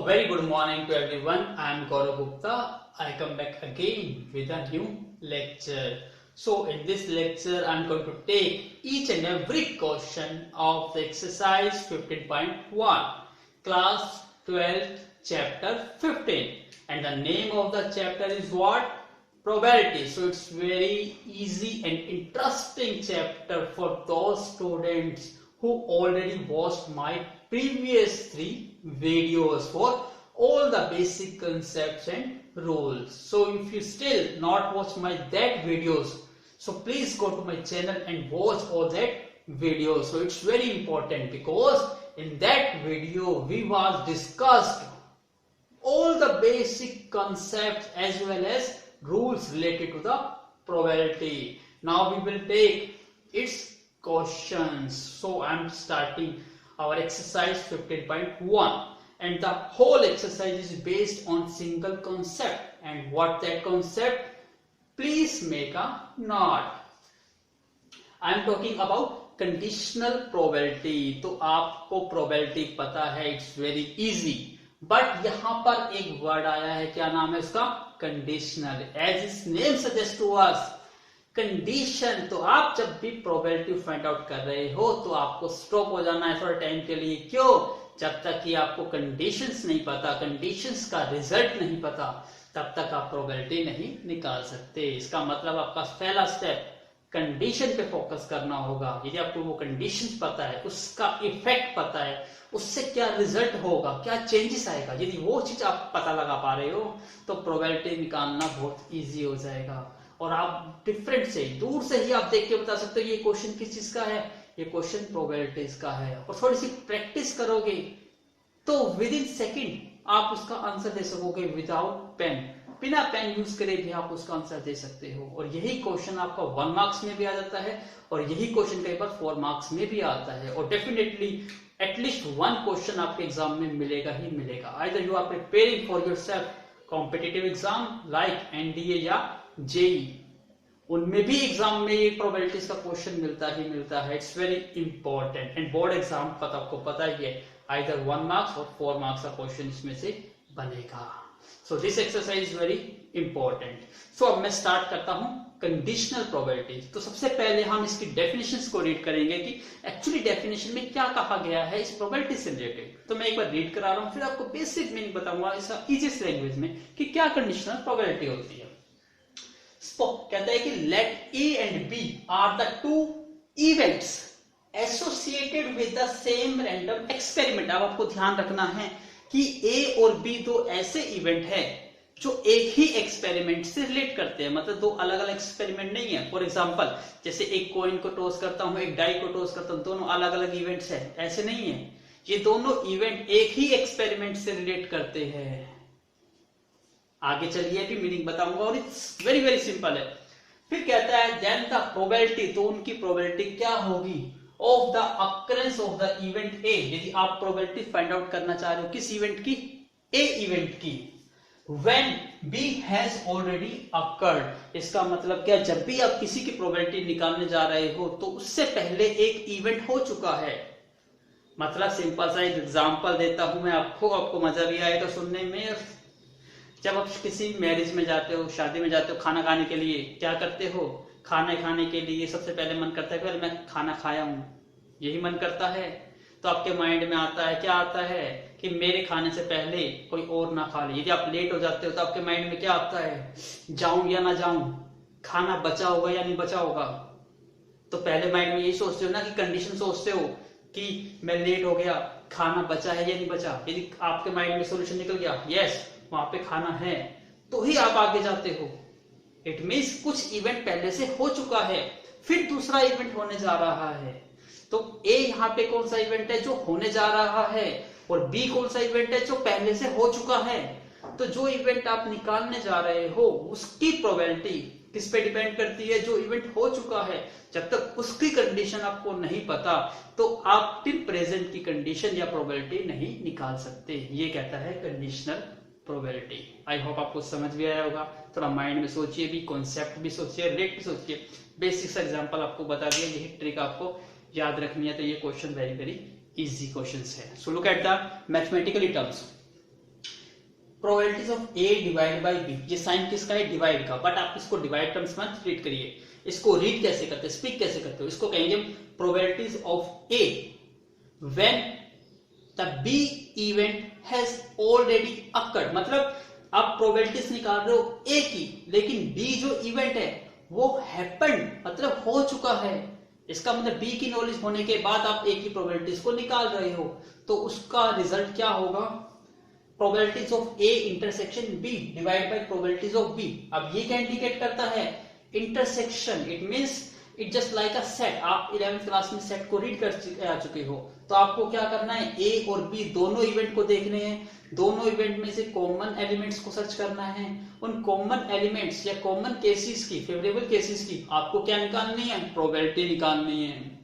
Very good morning to everyone. I am Gaurav Gupta. I come back again with a new lecture. So in this lecture, I am going to take each and every question of the exercise 15.1, class 12, chapter 15. And the name of the chapter is what? Probability. So it's very easy and interesting chapter for those students who already watched my previous 3 videos for all the basic concepts and rules. So if you still not watch my that videos, so please go to my channel and watch all that videos. So it's very important because in that video we was discussed all the basic concepts as well as rules related to the probability. Now we will take its questions. So I am starting our exercise 15.1 and the whole exercise is based on single concept. And what that concept? Please make a note. I am talking about conditional probability. तो आपको probability पता है, it's very easy. But यहां पर एक word आया है, क्या नाम है उसका? Conditional. As its name suggest to us, condition. तो आप जब भी प्रोबेबिलिटी फाइंड आउट कर रहे हो तो आपको स्टॉप हो जाना है फॉर टाइम के लिए. क्यों? जब तक कि आपको कंडीशंस नहीं पता, कंडीशंस का रिजल्ट नहीं पता, तब तक आप प्रोबेबिलिटी नहीं निकाल सकते. इसका मतलब आपका पहला स्टेप कंडीशन पे फोकस करना होगा. यदि आपको वो कंडीशंस पता है, उसका इफेक्ट पता है, उससे क्या रिजल्ट होगा, क्या चेंजेस आएगा, यदि वो चीज आप पता लगा पा रहे हो तो प्रोबेबिलिटी निकालना बहुत इजी हो जाएगा. और आप डिफरेंट से, दूर से ही आप देख के बता सकते हो ये क्वेश्चन किस चीज का है, ये क्वेश्चन प्रोबेबिलिटीज का है. और थोड़ी सी प्रैक्टिस करोगे तो विद इन सेकेंड आप उसका आंसर दे सकोगे विदाउट पेन. बिना पेन यूज करे भी आप उसका आंसर दे सकते हो. और यही क्वेश्चन आपका 1 मार्क्स में भी आ जाता है और यही क्वेश्चन कई बार 4 मार्क्स में भी आता है. और डेफिनेटली एटलीस्ट 1 क्वेश्चन आपके एग्जाम में मिलेगा ही मिलेगा. Either you are preparing for yourself competitive exam like NDA या जेई, उनमें भी एग्जाम में ये प्रोबेबिलिटीज का क्वेश्चन मिलता ही मिलता है. It's very important. And board exam पता आपको पता ही है, आइदर 1 मार्क्स और 4 मार्क्स का क्वेश्चन इसमें से बनेगा. So this exercise is very important. So अब मैं स्टार्ट करता हूं कंडीशनल प्रोबेबिलिटी. तो सबसे पहले हम इसकी डेफिनेशंस को रीड करेंगे कि एक्चुअली डेफिनेशन में क्या कहा गया है इस प्रोबेबिलिटी से रिलेटेड. तो मैं एक बार रीड करा रहा हूं, फिर आपको बेसिक मीनिंग बताऊंगा इसका इजीएस्ट लैंग्वेज में कि क्या कंडीशनल प्रोबेबिलिटी होती है. कहता है कि let A and B are the 2 events associated with the same random experiment. अब आपको ध्यान रखना है कि ए और बी 2 ऐसे इवेंट है जो एक ही एक्सपेरिमेंट से रिलेट करते हैं, मतलब 2 अलग अलग एक्सपेरिमेंट नहीं है. फॉर एग्जांपल जैसे एक कॉइन को टॉस करता हूं, एक डाई को टॉस करता हूं, दोनों अलग अलग इवेंट्स है, ऐसे नहीं है. ये दोनों इवेंट एक ही एक्सपेरिमेंट से रिलेट करते हैं. आगे चलिए भी मीनिंग बताऊंगा और इट्स वेरी वेरी सिंपल है. फिर कहता है देन द प्रोबेबिलिटी, तो उनकी प्रोबेबिलिटी क्या होगी, of the occurrence of the event A. यदि आप प्रोबेबिलिटी फाइंड आउट करना चाह रहे हो किस इवेंट की, ए इवेंट की, when B has already occurred. इसका मतलब क्या, जब भी आप किसी की प्रोबेबिलिटी निकालने जा रहे हो तो उससे पहले एक इवेंट हो चुका है. मतलब सिंपल सा एक एग्जांपल देता हूं मैं आपको मजा भी आएगा सुनने में. जब आप किसी मैरिज में जाते हो, शादी में जाते हो, खाना खाने के लिए क्या करते हो, खाना खाने के लिए सबसे पहले मन करता है कि मैं खाना खाया हूं, यही मन करता है. तो आपके माइंड में आता है, क्या आता है कि मेरे खाने से पहले कोई और ना खा ले. यदि आप लेट हो जाते हो तो आपके माइंड में क्या आता है, जाऊं या ना जाऊं, खाना बचा होगा या नहीं बचा होगा. तो पहले माइंड में यही सोचते हो ना, कि कंडीशन सोचते हो कि मैं लेट हो गया, खाना बचा है या नहीं बचा. यदि आपके माइंड में सोल्यूशन निकल गया, यस वहां पे खाना है, तो ही आप आगे जाते हो. इट मीन्स कुछ इवेंट पहले से हो चुका है, फिर दूसरा इवेंट होने जा रहा है. तो ए यहाँ पे कौन सा इवेंट है जो होने जा रहा है, और बी कौन सा इवेंट है जो पहले से हो चुका है. तो जो इवेंट आप निकालने जा रहे हो उसकी प्रोबेबिलिटी किस पे डिपेंड करती है, जो इवेंट हो चुका है. जब तक उसकी कंडीशन आपको नहीं पता तो आप टिल प्रेजेंट की कंडीशन या प्रोबेबिलिटी नहीं निकाल सकते. ये कहता है कंडीशनल प्रोबेबिलिटी. आई होप आपको समझ भी आया होगा. थोड़ा माइंड में सोचिए भी, कॉन्सेप्ट भी सोचिए, रेट भी सोचिए. बेसिक सा एग्जांपल आपको बता दिया, यही ट्रिक आपको याद रखनी है. तो ये question very very easy questions है. So look at the mathematically terms. Probabilities of A divide by B, ये साइन किसका है, डिवाइड का, बट आप इसको डिवाइड टर्म्स में ट्रीट करिए। इसको रीड कैसे करते हैं, स्पीक कैसे करते हो, इसको कहेंगे probabilities of A when the B event has already occurred. मतलब आप प्रोबेबिलिटीज निकाल रहे हो ए की, लेकिन बी जो इवेंट है वो हैपेंड, मतलब हो चुका है। इसका मतलब बी की नॉलेज होने के बाद आप ए की प्रोबेबिलिटीज को निकाल रहे हो, तो उसका रिजल्ट क्या होगा, probabilities of A intersection B divide by probabilities of B. अब ये क्या इंडिकेट करता है, intersection. It means it just like a set. आप 11th क्लास में सेट को रीड कर चुके हो, तो आपको क्या करना है, ए और बी दोनों इवेंट को देखने हैं, दोनों इवेंट में से कॉमन एलिमेंट्स को सर्च करना है। उन कॉमन एलिमेंट्स या कॉमन केसेस की, फेवरेबल केसेस की आपको क्या निकालनी है, प्रोबेबिलिटी निकालनी है।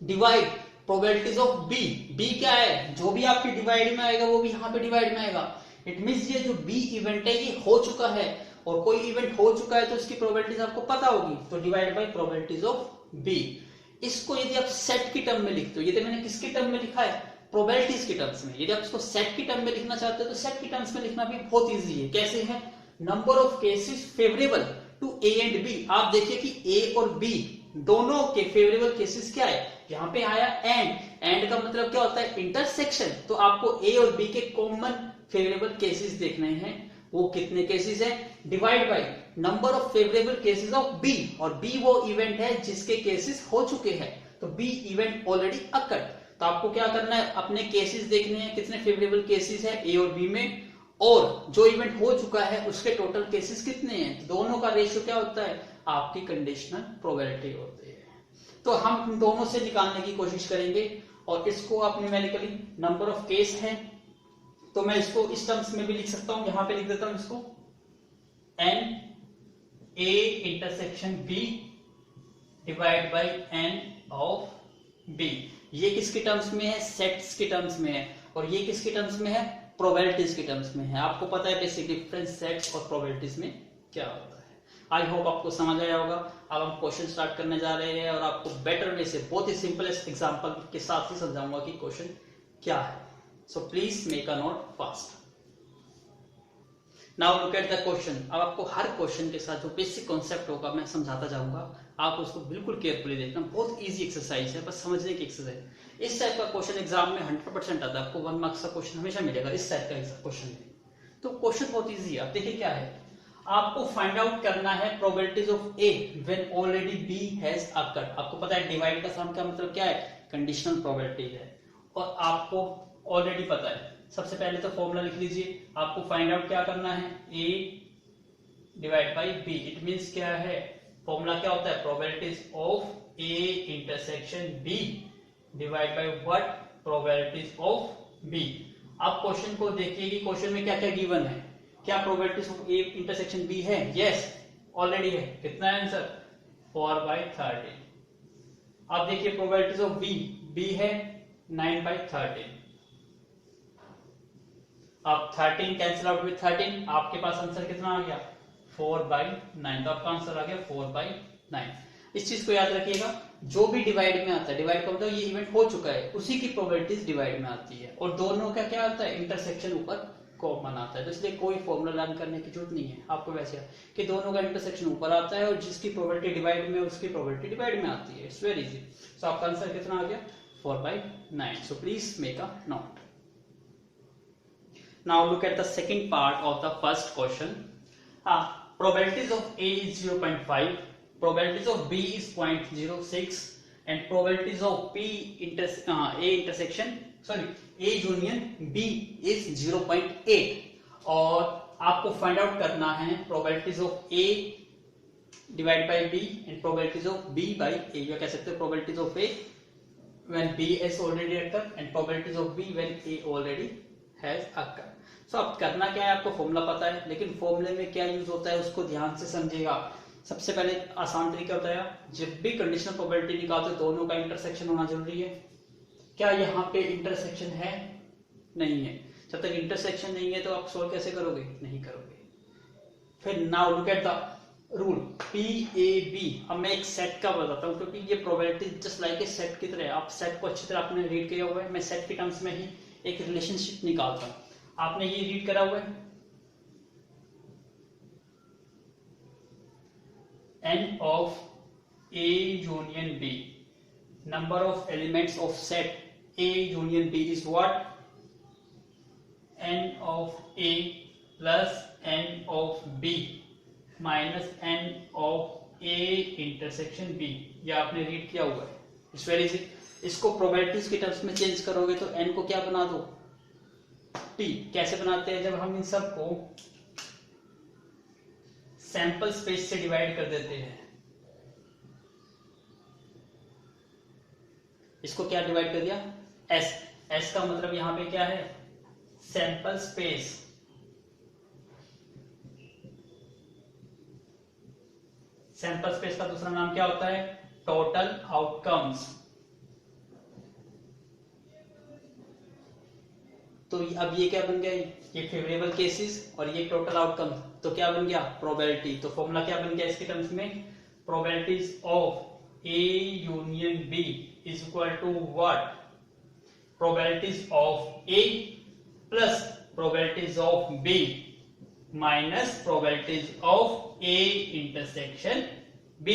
Divide probabilities of B, B क्या है, जो भी आपके डिवाइड में आएगा वो भी यहाँ पे डिवाइड में आएगा। इट मींस ये जो बी इवेंट है ये हो चुका है, और कोई इवेंट हो चुका है तो इसकी प्रोबेबिलिटीज आपको पता होगी, तो divide by probabilities of B. इसको यदि आप सेट की टर्म में लिखते हो, ये मैंने किसकी टर्म में लिखा है, प्रोबेबिलिटीज की टर्म्स में। यदि आप इसको सेट की टर्म में लिखना चाहते हो तो सेट की टर्म्स में लिखना भी बहुत इजी है। कैसे है, number of cases favourable to A and B. आप देखिए कि ए और बी दोनों के फेवरेबल केसेस क्या है, यहाँ पे आया एंड का मतलब क्या होता है, इंटरसेक्शन। तो आपको ए और बी के कॉमन फेवरेबल केसेस देखने हैं, वो कितने केसेस है, divide by number of favourable cases of B, और बी वो इवेंट है जिसके केसेस हो चुके हैं, तो बी इवेंट ऑलरेडी अकर्ड। तो आपको क्या करना है, अपने केसेस देखने हैं, कितने फेवरेबल केसेस है ए और बी में, और जो इवेंट हो चुका है उसके टोटल केसेस कितने हैं, दोनों का रेशियो क्या होता है, आपकी कंडीशनल प्रोबेबिलिटी होती है। तो हम इन दोनों से निकालने की कोशिश करेंगे, और इसको आप न्यूमेरिकली नंबर ऑफ केस है, तो मैं इसको इस टर्म्स में भी लिख सकता हूं, यहां पे लिख देता हूं इसको, N A intersection B divide by N of B. ये किसके टर्म्स में है, सेट्स के टर्म्स में है, और ये किसके टर्म्स में है, प्रोबेबिलिटीज के टर्म्स में है। आपको पता है बेसिक डिफरेंस सेट्स और प्रोबेबिलिटीज में क्या होता है। आई होप आपको समझ आया होगा। अब हम क्वेश्चन स्टार्ट करने जा रहे हैं, और आपको बेटर वे से बहुत ही सिंपलेस्ट एग्जांपल के साथ ही समझाऊंगा कि क्वेश्चन क्या है। So please make a note fast. Now look at the question. अब आपको हर क्वेश्चन के साथ जो बेसिक कॉन्सेप्ट होगा मैं समझाता जाऊंगा, आप उसको बिल्कुल केयरफुली देखना। बहुत इजी एक्सरसाइज है, बस समझने की एक्सरसाइज। इस टाइप का क्वेश्चन एग्जाम में 100% आता है, आपको 1 मार्क्स का क्वेश्चन हमेशा मिलेगा इस टाइप का क्वेश्चन में। तो क्वेश्चन बहुत इजी है। आप देखिए क्या है, आपको फाइंड आउट करना है probabilities of A when already B has occurred. आपको पता है डिवाइड का सम का मतलब क्या है, कंडीशनल प्रोबेबिलिटी है, और आपको ऑलरेडी पता है। सबसे पहले तो फॉर्मूला लिख लीजिए। आपको फाइंड आउट क्या करना है, A divide by B. It means क्या है, फॉर्मूला क्या होता है, probabilities of A intersection B divide by what, probabilities of B. आप क्वेश्चन को देखिए कि क्वेश्चन में क्या क्या गिवन है। क्या probabilities of A intersection B है, यस ऑलरेडी है। कितना है आंसर, 4/13। आप देखिए प्रोबेबिलिटीज ऑफ बी है 9/13। अब 13 कैंसिल आउट विद 13, आपके पास आंसर कितना आ गया, 4/9। तो आपका आंसर आ गया 4/9। इस चीज को याद रखिएगा, जो भी डिवाइड में आता है, डिवाइड का मतलब ये इवेंट हो चुका है, उसी की प्रोबेबिलिटीज डिवाइड में आती है, और दोनों का क्या आता है, इंटरसेक्शन ऊपर कॉमन आता है। तो इसलिए कोई फॉर्मूला लर्न करने की जरूरत नहीं है आपको वैसे, कि दोनों का इंटरसेक्शन ऊपर आता है, और जिसकी प्रोबेबिलिटी डिवाइड में उसकी प्रोबेबिलिटी डिवाइड में आती है। It's very easy. सो आपका आंसर कितना आ गया, 4/9। सो please make a note. Now look at the second part of the first question. Probabilities of A is 0.5, probabilities of B is 0.06, and probabilities of A union B is 0.8. और आपको find out करना है probabilities of A divided by B and probabilities of B by A। या कह सकते हो probabilities of A when B is already occurred and probabilities of B when A already has occurred। सो अब करना क्या है, आपको फॉर्मूला पता है, लेकिन फॉर्मूले में क्या यूज होता है उसको ध्यान से समझिएगा। सबसे पहले आसान तरीका होता है, जब भी कंडीशनल प्रोबेबिलिटी निकालते हो दोनों का इंटरसेक्शन होना जरूरी है। क्या यहाँ पे इंटरसेक्शन है, नहीं है। जब तक इंटरसेक्शन नहीं है तो आप सोल्व कैसे करोगे, नहीं करोगे। फिर now look at the rule PAB। अब मैं एक सेट का बताता हूँ, क्योंकि ये probability just like a set की तरह है। आप सेट को अच्छी तरह आपने रीड किया हुआ है। मैं सेट के टर्म्स में ही एक रिलेशनशिप निकालता हूँ। आपने ये रीड करा हुआ है, n of A union B. Number of elements of set A union B is what? N of A plus n of B minus n of A intersection B. ये आपने रीड किया हुआ है. It's very easy. इसको probabilities के terms में change करोगे तो n को क्या बना दो? T. कैसे बनाते हैं? जब हम इन सब को सैंपल स्पेस से डिवाइड कर देते हैं. इसको क्या डिवाइड कर दिया? S. S का मतलब यहां पे क्या है? Sample space. सैंपल स्पेस का दूसरा नाम क्या होता है? Total outcomes. तो अब ये क्या बन गया? ये फेवरेबल केसेस और ये टोटल आउटकम. तो क्या बन गया? प्रोबेबिलिटी. तो फॉर्मूला क्या बन गया इसके टर्म्स में? Probabilities of A union B is equal to what? Probabilities of A plus probabilities of B minus probabilities of A intersection B.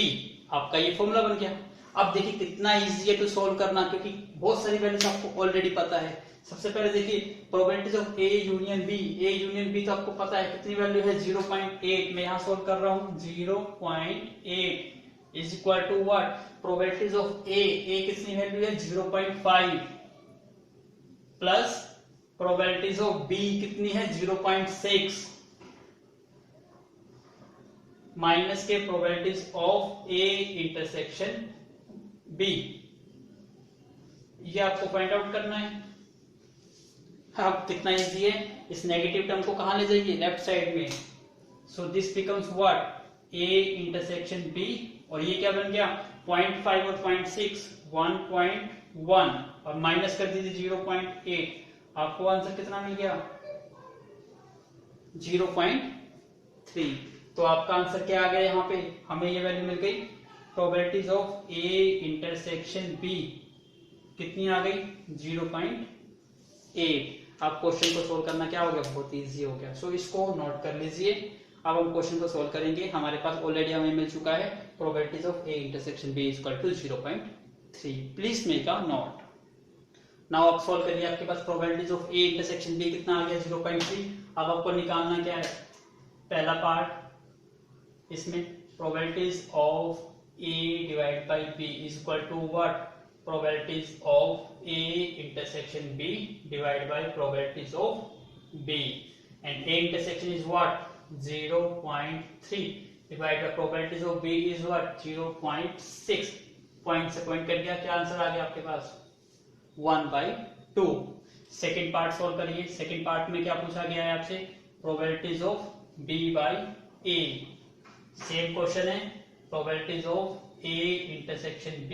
आपका ये फॉर्मूला बन गया. अब देखिए कितना इजी है टू सॉल्व करना, क्योंकि बहुत सारी वैल्यूज आपको ऑलरेडी पता है. सबसे पहले देखिए probabilities of A union B. A union B तो आपको पता है कितनी वैल्यू है? 0.8. मैं यहां सॉल्व कर रहा हूं. 0.8 is equal to what? Probabilities of A. A कितनी वैल्यू है? 0.5 प्लस प्रोबेबिलिटीज ऑफ B कितनी है? 0.6 माइनस के probabilities of A intersection B. ये आपको फाइंड आउट करना है. अब कितना इजी है. इस नेगेटिव टर्म को कहां ले जाइए? लेफ्ट साइड में. So this becomes what? A intersection B. और ये क्या बन गया? 0.5 और 0.6 1.1 और माइनस कर दीजिए 0.8. आपको आंसर कितना मिल गया? 0.3. तो आपका आंसर क्या आ गया? यहाँ पे हमें ये वैल्यू मिल गई. Probabilities of A intersection B कितनी आ गई? 0.8. आप क्वेश्चन को सोल्व करना क्या हो गया? बहुत इजी हो गया. सो इसको नोट कर लीजिए. अब हम क्वेश्चन को सोल्व करेंगे. हमारे पास ऑलरेडी हमें मिल चुका है probabilities of A intersection B equal to 0.3. Please make a note. Now आप सोल्व करिए. आपके पास probabilities of A intersection B कितना आ गया? 0.3. अब आपको निकालना क्या है? पहला पार्ट इसमें probabilities of A divide by B is equal to what? Probabilities of A intersection B divided by probabilities of B, and A intersection is what? 0.3 divided by probabilities of B is what? 0.6. Point से point cut गया. क्या answer आ गया आपके पास? 1/2. Second part solve करिए. Second part में क्या पूछा गया है आपसे? Probabilities of B by A. Same question है. Probabilities of A intersection B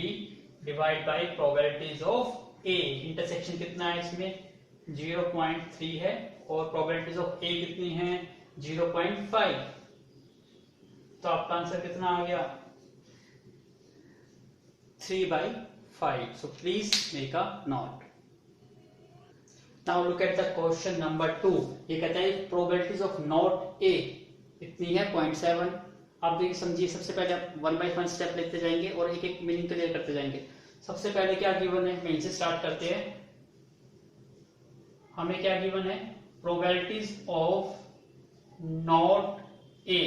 divide by probabilities of A. Intersection कितना है इसमें? 0.3 है और प्रोबेबिलिटीज ऑफ A कितनी है? 0.5. तो आपका आंसर कितना आ गया? 3/5. सो please make a note. Now look at the question number 2. ये कहता है प्रोबेबिलिटीज ऑफ नॉट A कितनी है? 0.7. आप देखिए समझिए. सबसे पहले आप 1 by 1 स्टेप लेते जाएंगे और एक एक मीनिंग क्लियर करते जाएंगे. सबसे पहले क्या गिवन है? मैं इनसे स्टार्ट करते हैं. हमें क्या गिवन है? Probabilities of not A.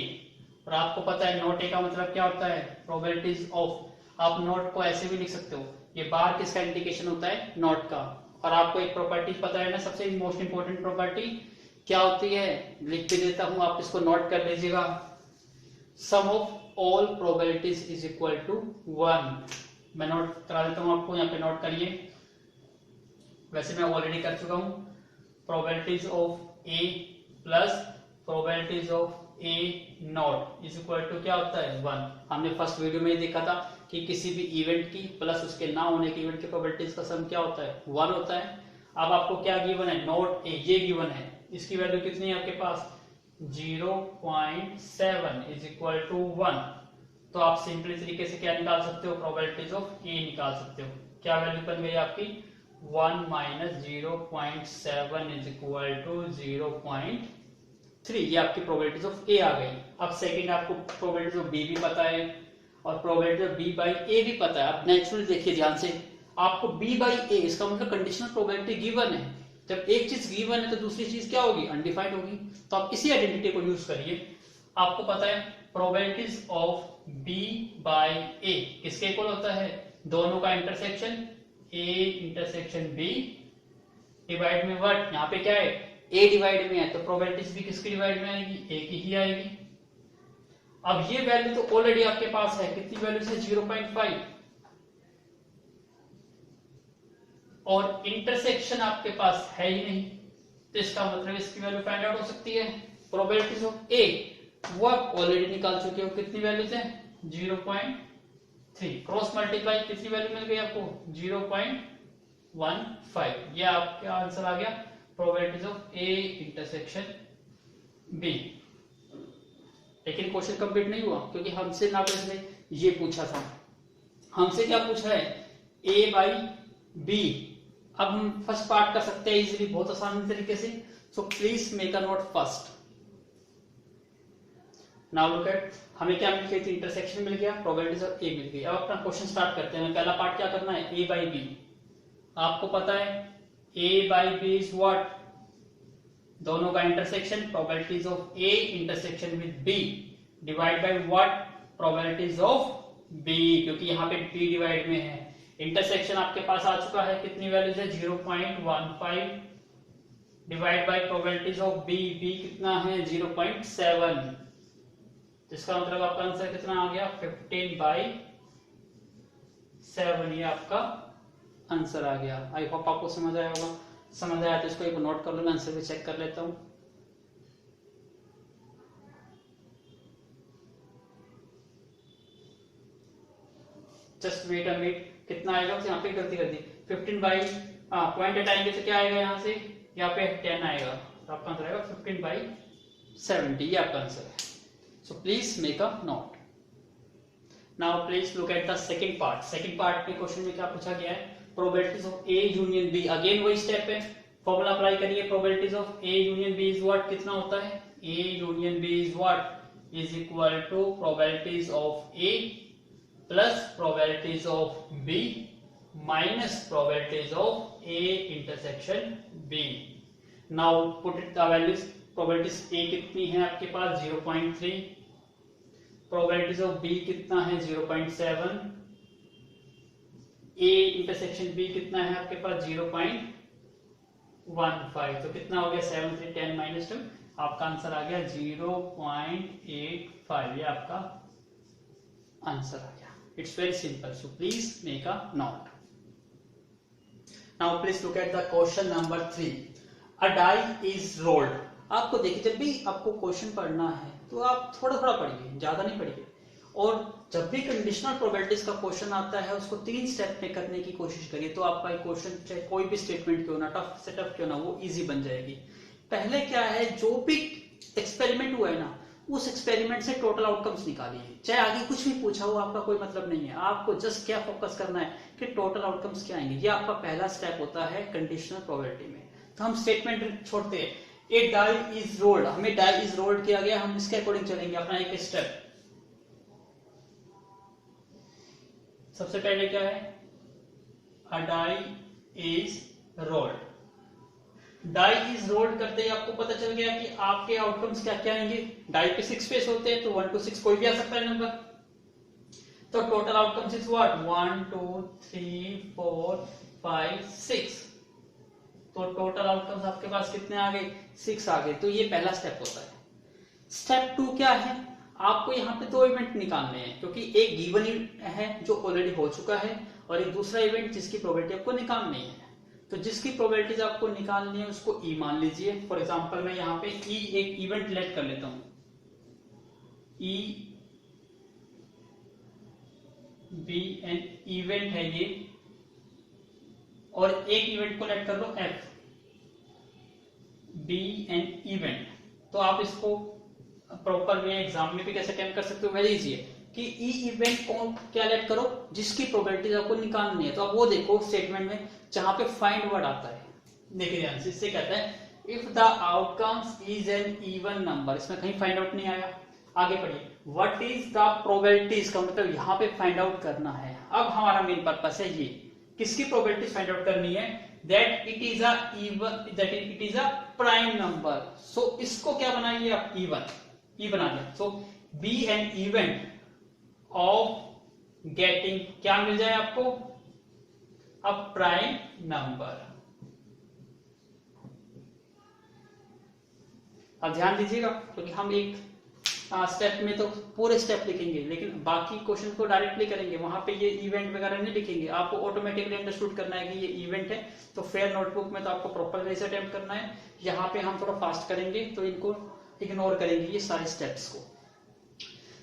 और आपको पता है नॉट A का मतलब क्या होता है? Probabilities of. आप नॉट को ऐसे भी लिख सकते हो. ये बार किसका इंडिकेशन होता है? नॉट का. और आपको एक प्रॉपर्टी पता है ना, सबसे मोस्ट इंपोर्टेंट प्रॉपर्टी क्या होती है? लिख भी देता हूं, आप इसको नोट कर लीजिएगा. Sum of all probabilities is equal to 1. मैं नोट करा देता हूं आपको. यहाँ पे नोट करिए. वैसे मैं ऑलरेडी कर चुका हूं. Probabilities of A plus probabilities of A not is equal to क्या होता है? 1. हमने फर्स्ट वीडियो में देखा था कि किसी भी इवेंट की प्लस उसके ना होने के इवेंट की प्रोबेबिलिटीज का सम क्या होता है? 1 होता है. अब आपको क्या गिवन है? नॉट A ये गिवन है. इसकी वैल्यू कितनी है आपके पास? 0.7 इज इक्वल टू 1. तो आप सिंपली तरीके से क्या निकाल सकते हो? प्रोबेबिलिटीज ऑफ A निकाल सकते हो. क्या वैल्यू बन गई आपकी? 1 माइनस 0.7 इज इक्वल टू 0.3. 3, ये आपकी प्रोबेबिलिटीज ऑफ ए आ गई। अब सेकंड आपको प्रोबेबिलिटीज ऑफ बी भी पता है और प्रोबेबिलिटी ऑफ बी बाई ए भी पता है। अब नेचुरली देखिए ध्यान से, आपको बी बाई ए, इसका मतलब कंडीशनल प्रोबेबिलिटी गिवन है। जब एक चीज गिवन है तो दूसरी चीज क्या होगी, अनडिफाइंड होगी। तो आप इसी आइडेंटिटी को यूज करिए। आपको पता है probabilities of B by A किसके इक्वल होता है, दोनों का intersection A intersection B divide में व्हाट, यहाँ पे क्या है ए डिवाइड में है, तो प्रोबेबिलिटीज भी किसकी डिवाइड में आएगी, ए की ही आएगी। अब ये वैल्यू तो ऑलरेडी आपके पास है, कितनी वैल्यू है 0.5, और इंटरसेक्शन आपके पास है ही नहीं, तो इसका मतलब इसकी वैल्यू फाइंड आउट हो सकती है। प्रोबेबिलिटीज ऑफ ए वो आप ऑलरेडी निकाल चुके हो, कितनी वैल्यू है 0.3, क्रॉस मल्टीप्लाई कितनी वैल्यू मिल गई आपको 0.15, ये आपका आंसर आ गया probabilities of A intersection B. लेकिन क्वेश्चन कंप्लीट नहीं हुआ, क्योंकि हमसे ना पहले ये पूछा था, हमसे क्या पूछा है ए बाई बी। अब हम फर्स्ट पार्ट कर सकते हैं इजीली, बहुत आसान तरीके से। सो please make a node first. Now look eight, हमें क्या मिल गई थी, इंटरसेक्शन मिल गया, प्रोबेबिलिटीज ऑफ ए मिल गई। अब अपना क्वेश्चन स्टार्ट करते हैं। पहला पार्ट क्या करना है, ए बाई बी। आपको पता है A by B is what, दोनों का intersection, probabilities of A intersection with B divide by what, probabilities of B, क्योंकि यहाँ पे बी डिवाइड में है। इंटरसेक्शन आपके पास आ चुका है, कितनी वैल्यू है 0.15 divide by probabilities of B, B कितना है 0.7, इसका मतलब आपका आंसर कितना आ गया 15/7, ये आपका आंसर आ गया। आई होप आपको समझ आया होगा। समझ आया तो इसको एक नोट कर लो, मैं आंसर भी चेक कर लेता हूं। जस्ट वेट अ मिनट, कितना आएगा, यहाँ पे गलती कर दी, 15/पॉइंट आएंगे तो क्या आएगा, यहाँ से यहाँ पे 10 आएगा, तो आपका आंसर आएगा 15/70, ये आपका आंसर है। So please make a note. Now please look at the second part. Second part में क्वेश्चन में क्या पूछा गया है, probabilities of A union B. Again वही स्टेप है, फॉर्मूला अप्लाई करिए। Probabilities of A union B is what, कितना होता है, A union B is what is equal to probabilities of A plus probabilities of B minus probabilities of A intersection B. Now put it the values. Probabilities ए कितनी है आपके पास 0.3, probabilities of B कितना है 0.7, ए intersection B कितना है आपके पास 0.15, तो कितना हो गया 7 3 10 माइनस 2, आपका आंसर आ गया 0.85, ये आपका आंसर आ गया। It's very simple, so please make a note. Now please look at the question number 3। A die is rolled. आपको देखिए, जब भी आपको क्वेश्चन पढ़ना है तो आप थोड़ा थोड़ा पढ़िए, ज्यादा नहीं पढ़िए। और जब भी कंडीशनल प्रोबेबिलिटीज का क्वेश्चन आता है उसको 3 स्टेप में करने की कोशिश करिए, तो आपका क्वेश्चन चाहे कोई भी स्टेटमेंट क्यों ना, टफ से टफ क्यों ना, वो इजी बन जाएगी। पहले क्या है, जो भी एक्सपेरिमेंट हुआ है ना, उस एक्सपेरिमेंट से टोटल आउटकम्स निकालिए। चाहे आगे कुछ भी पूछा हो, आपका कोई मतलब नहीं है, आपको जस्ट क्या फोकस करना है कि टोटल आउटकम्स क्या आएंगे। ये आपका पहला स्टेप होता है कंडीशनल प्रोबेबिलिटी में। तो हम स्टेटमेंट छोड़ते हैं, ए डाई इज रोल्ड, हमें डाई इज रोल्ड किया गया, हम इसके अकॉर्डिंग चलेंगे। अपना एक स्टेप, सबसे पहले क्या है, a die is rolled. Die is rolled करते ही आपको पता चल गया कि आपके आउटकम्स क्या क्या आएंगे। डाई पे 6 फेस होते हैं, तो 1 to 6 कोई भी आ सकता है नंबर। तो टोटल आउटकम्स इज व्हाट 1 2 3 4 5 6, तो टोटल आउटकम्स आपके पास कितने आ गए 6 आ गए। तो ये पहला स्टेप होता है। स्टेप 2 क्या है, आपको यहाँ पे 2 इवेंट निकालने हैं, क्योंकि एक गिवन है जो ऑलरेडी हो चुका है और एक दूसरा इवेंट जिसकी प्रोबेबिलिटी आपको निकालनी है। तो जिसकी प्रोबेबिलिटीज आपको निकालनी है उसको ई मान लीजिए। फॉर एग्जांपल मैं यहाँ पे ई एक इवेंट लेट कर लेता हूं, ई बी एन इवेंट है ये, और एक इवेंट को लेट कर लो एफ बी एन इवेंट। तो आप इसको प्रॉपर वे एग्जाम में भी कैसे अटेम्प्ट कर सकते हो, वेरी इजी है कि ई इवेंट को क्या लेट करो जिसकी प्रोबेबिलिटीज आपको निकालनी है। तो आप वो देखो स्टेटमेंट में जहां पे फाइंड वर्ड आता है, देखिए ध्यान से, इससे कहता है if the outcomes is an even number, इसमें कहीं फाइंड आउट नहीं आया। आगे पढ़िए, व्हाट इज द प्रोबेबिलिटी, इसका मतलब यहाँ पे फाइंड आउट करना है। अब हमारा मेन पर्पस है ये, किसकी प्रोबेबिलिटी फाइंड आउट करनी है, that it is a even, that it is a prime number. So इसको क्या बनाइए आप, इवन, ई बना लिया। So B an event of getting, क्या मिल जाए आपको, अ प्राइम नंबर। अब ध्यान दीजिएगा, क्योंकि हम एक स्टेप में तो पूरे स्टेप लिखेंगे, लेकिन बाकी क्वेश्चन को डायरेक्टली करेंगे, वहां पे ये इवेंट वगैरह नहीं लिखेंगे। आपको ऑटोमेटिकली अंडरस्टूड करना है कि ये इवेंट है, तो फेयर नोटबुक में तो आपको प्रॉपर वे से अटेम्प्ट करना है। यहाँ पे हम थोड़ा फास्ट करेंगे, तो इनको इग्नोर करेंगे ये सारे स्टेप्स को।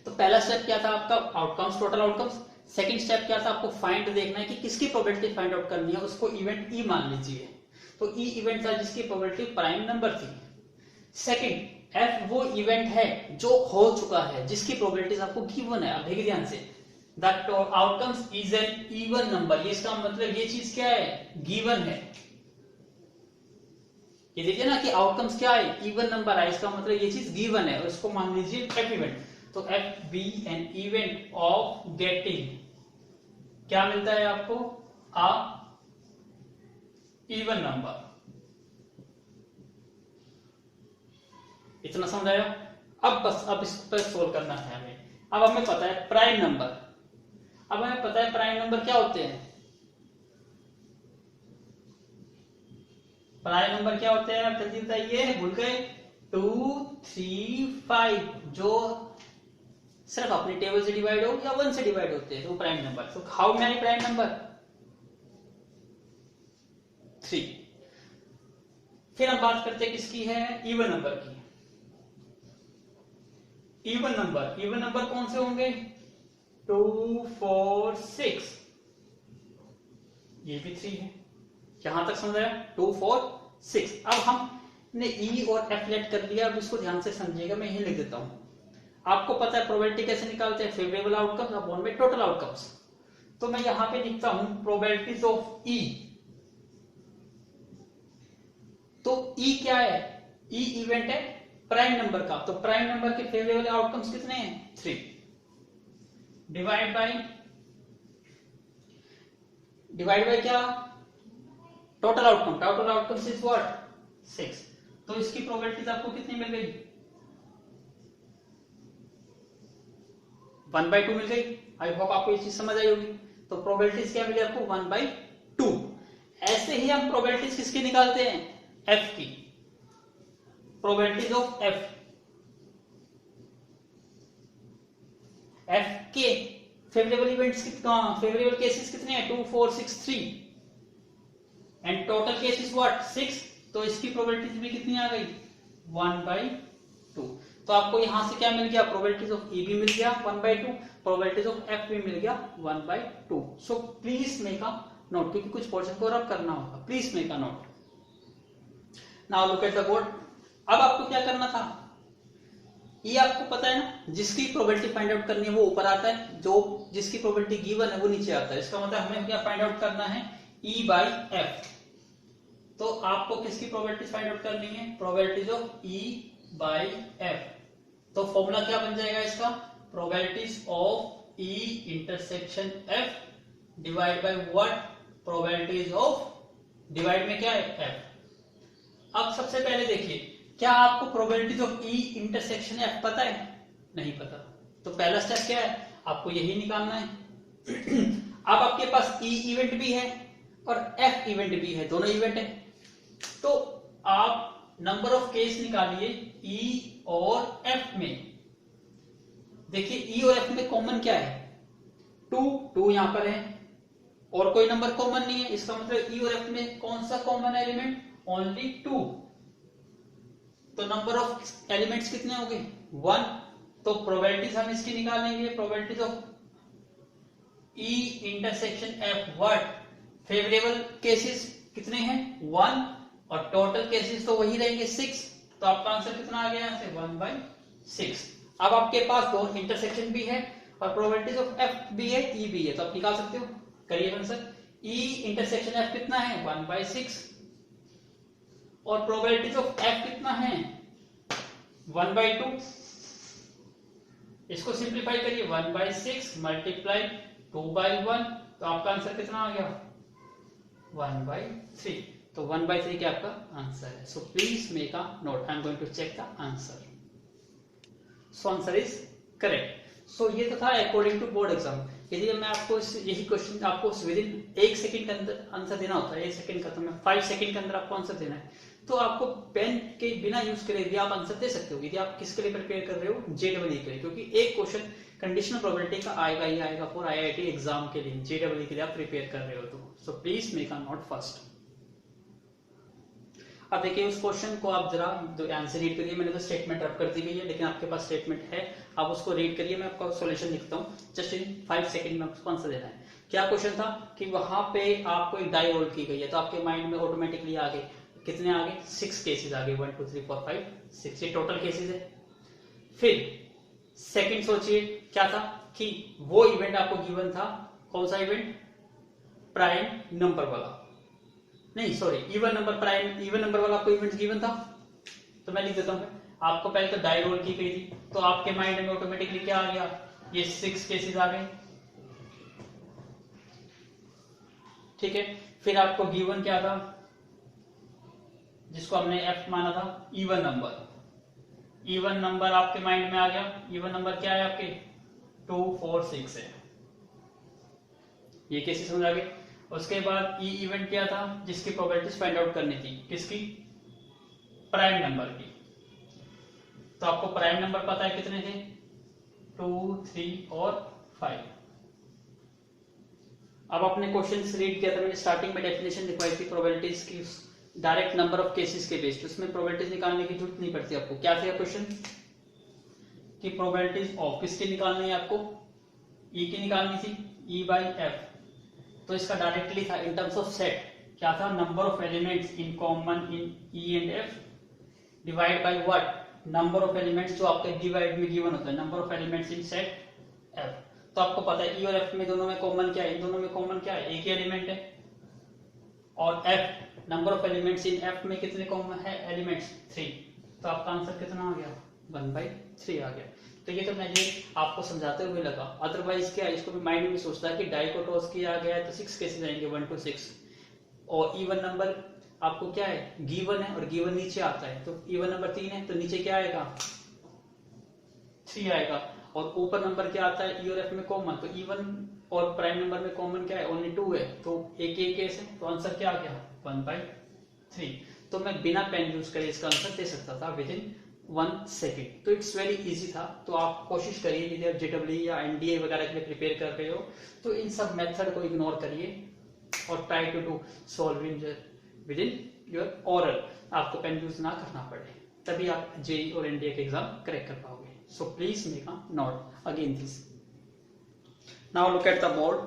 तो पहला स्टेप क्या था आपका, outcomes, total outcomes. Second step क्या था, आपको फाइंड देखना है कि किसकी प्रोबेबिलिटी फाइंड आउट करनी है, उसको इवेंट ई मान लीजिए। तो ई इवेंट था जिसकी प्रोबेबिलिटी प्राइम नंबर थी। सेकंड, एफ वो इवेंट है जो हो चुका है, जिसकी प्रोबेबिलिटीज आपको गिवन है। अब देखिए ध्यान से, the outcomes is an even number, ये इसका मतलब ये चीज क्या है, गिवन है। ये देखिए ना कि आउटकम्स क्या है, इवन नंबर है, इसका मतलब ये चीज गिवन है, और इसको मान लीजिए एफ इवेंट। तो F be an event of getting, क्या मिलता है आपको, आ इवन नंबर। इतना समझ आया। अब बस अब इस पर सोल्व करना है हमें। अब हमें पता है प्राइम नंबर, अब हमें पता है प्राइम नंबर क्या होते हैं, प्राइम नंबर क्या होते हैं, आप जल्दी बताइए, भूल गए, 2, 3, 5, जो सिर्फ अपनी टेबल से डिवाइड हो या 1 से डिवाइड होते हैं, वो प्राइम नंबर। तो हाउ मेनी प्राइम नंबर, 3। फिर हम बात करते हैं किसकी है, इवन नंबर की। इवन नंबर कौन से होंगे, 2, 4, 6, ये भी 3 है। यहां तक समझ आया, 2, 4, 6। अब हमने ई और एफ लेट कर लिया, अब इसको ध्यान से समझिएगा, मैं यही लिख देता हूं। आपको पता है प्रोबेबिलिटी कैसे निकालते हैं, फेवरेबल आउटकम्स अपॉन में टोटल आउटकम्स। तो मैं यहां पे लिखता हूं प्रोबेबिलिटीज ऑफ ई। तो ई क्या है, ई इवेंट है प्राइम नंबर का, तो प्राइम नंबर के फेवरेबल आउटकम्स कितने हैं, 3, डिवाइड बाय क्या, टोटल आउटकम्स इज व्हाट, 6। तो इसकी प्रोबेबिलिटीज आपको कितनी मिल गई, 1/2 मिल गई। आई होप आपको ये चीज समझ आई होगी। तो प्रोबेबिलिटीज क्या मिली आपको, 1/2। ऐसे ही हम प्रोबेबिलिटीज किसकी निकालते हैं, एफ की, प्रोबेबिलिटीज ऑफ एफ के फेवरेबल इवेंट्स कितना, फेवरेबल केसेस कितने हैं, 2, 4, 6, 3, एंड टोटल केसेस व्हाट, 6। तो इसकी प्रोबेबिलिटीज भी कितनी आ गई, 1/2। तो आपको यहां से क्या मिल गया, प्रोबेबिलिटीज ऑफ ई भी मिल गया 1/2, प्रोबेबिलिटीज ऑफ एफ भी मिल गया 1/2। सो प्लीज मेक अ नोट, क्योंकि कुछ पोर्शन को रब करना होगा, please make a note. Now look at the board. अब आपको क्या करना था, ये आपको पता है ना, जिसकी प्रोबेबिलिटी फाइंड आउट करनी है वो ऊपर आता है, जो जिसकी प्रोबेबिलिटी गिवन है वो नीचे आता है। इसका मतलब हमें क्या फाइंड आउट करना है, ई बाई एफ। तो आपको किसकी प्रोबेबिलिटी फाइंड आउट करनी है, probabilities of E by F. तो फॉर्मूला क्या बन जाएगा इसका, probabilities of E intersection F divide by what, probabilities of, divide में क्या है, एफ। अब सबसे पहले देखिए, क्या आपको probabilities of E intersection F पता है, नहीं पता। तो पहला स्टेप क्या है, आपको यही निकालना है। अब आपके पास ई इवेंट भी है और एफ इवेंट भी है, दोनों इवेंट है। तो आप नंबर ऑफ केस निकालिए ई और एफ में। देखिए ई और एफ में कॉमन क्या है, 2 यहां पर है, और कोई नंबर कॉमन नहीं है। इसका मतलब ई और एफ में कौन सा कॉमन एलिमेंट, ओनली 2। तो नंबर ऑफ एलिमेंट्स कितने हो गए, 1। तो प्रोबेबिलिटीज हम इसकी निकालेंगे, probabilities of E intersection F what, favourable cases कितने हैं, 1, और टोटल केसेस तो वही रहेंगे 6। तो आपका आंसर कितना आ गया, यहाँ से 1/6। अब आपके पास दो इंटरसेक्शन भी है और प्रोबेबिलिटीज ऑफ एफ भी है, ई भी है, तो आप निकाल सकते हो। करिए आंसर, ई इंटरसेक्शन एफ कितना है, 1/6, और प्रोबेबिलिटीज ऑफ f कितना है 1/2। इसको सिंप्लीफाई करिए 1/6 मल्टीप्लाई 2/1, तो आपका आंसर कितना आ गया 1/3। तो 1/3 क्या आपका आंसर है। So please make a note, I am going to check the answer. So answer is correct. So ये तो था अकॉर्डिंग टू बोर्ड एग्जाम। यदि मैं आपको यही क्वेश्चन आपको विद इन 1 सेकंड के अंदर आंसर देना होता है, 1 सेकंड का तो मैं 5 सेकंड के अंदर आपको आंसर देना है, तो आपको पेन के बिना यूज करे भी आप आंसर दे सकते हो। यदि आप किसके लिए प्रिपेयर कर रहे हो जेडब्ल्यू के लिए, क्योंकि एक क्वेश्चन कंडीशनल प्रोबेबिलिटी का आएगा ही आएगा फॉर आईआईटी एग्जाम के लिए, जेडब्ल्यू के लिए आप प्रिपेयर कर रहे हो तो। सो please make a node first. अब देखिए उस क्वेश्चन को आप जरा आंसर रीड करिए। मैंने तो स्टेटमेंट रब कर दी गई है, लेकिन आपके पास स्टेटमेंट है, आप उसको रीड करिए। मैं आपका सॉल्यूशन लिखता हूँ, जस्ट इन 5 सेकंड में आपको आंसर देना है। क्या क्वेश्चन था कि वहां पे आपको एक डाई रोल की गई है, तो आपके माइंड में ऑटोमेटिकली आ गए कितने आ गए 6 केसेस आ गए, 1 2 3 4 5 6, ये टोटल केसेस है। फिर सेकंड सोचिए क्या था कि वो इवेंट आपको गिवन था, कौन सा इवेंट प्राइम नंबर वाला, नहीं sorry even number, prime even number वाला आपको इवेंट गिवन था। तो मैं लिख देता हूं, आपको पहले तो डाई रोल की गई थी, तो आपके माइंड में ऑटोमेटिकली क्या आ गया ये 6 केसेस आ गए, ठीक है। फिर आपको गिवन क्या था जिसको हमने एफ माना था इवन नंबर, इवन नंबर आपके माइंड में आ गया। इवन नंबर क्या है आपके 2 4 6 है, ये केसेस समझ आ गए। उसके बाद ई इवेंट क्या था जिसकी प्रोबेबिलिटीज फाइंड आउट करनी थी, किसकी प्राइम नंबर की। तो आपको प्राइम नंबर पता है कितने थे 2 3 और 5। अब आपने क्वेश्चन रीड किया था, मैंने स्टार्टिंग में डेफिनेशन लिखवाई थी प्रोबेबिलिटीज की, डायरेक्ट नंबर ऑफ केसेस के बेस्ड, उसमें प्रोबेबिलिटीज निकालने की जरूरत नहीं पड़ती आपको। क्या था क्वेश्चन कि प्रोबेबिलिटीज ऑफ किसकी निकालनी है आपको, ई की निकालनी थी, ई बाई एफ। तो इसका डायरेक्टली था इन टर्म्स ऑफ सेट, क्या था number of elements in common in E and F divide by what number of elements जो आपके डिवाइड में गिवन होता है, number of elements in set F. तो आपको पता है ई और एफ में दोनों में कॉमन क्या है, इन दोनों में कॉमन क्या है एक ही एलिमेंट है, और F number of elements in F में कितने कॉमन है एलिमेंट्स 3। तो आपका आंसर कितना आ गया 1/3 आ गया। तो ये तो मैंने आपको समझाते हुए लगा, अदरवाइज क्या इसको भी माइंड में सोचता है कि डाई को टॉस किया गया है तो 6 केसेस आएंगे 1 to 6, और इवन नंबर आपको क्या है गिवन है और गिवन नीचे आता है, तो इवन नंबर 3 है तो नीचे क्या आएगा 3 आएगा, और ऊपर नंबर क्या आता है ई और एफ में कॉमन, तो इवन और प्राइम नंबर में कॉमन क्या है ओनली 2 है, तो एक एक केस है, तो आंसर क्या आ गया 1/3। तो मैं बिना पेन यूज करे इसका आंसर दे सकता था विद इन 1 सेकेंड। तो इट्स वेरी इजी था। तो आप कोशिश करिए यदि आप जेडब्ल्यू या एनडीए वगैरह के लिए प्रिपेयर कर रहे हो तो इन सब मेथड को इग्नोर करिए और try to do solving within your oral, आपको पेन यूज ना करना पड़े, तभी आप जेई और एनडीए के एग्जाम क्रैक कर पाओगे। सो please make a note again this. Now look at the board,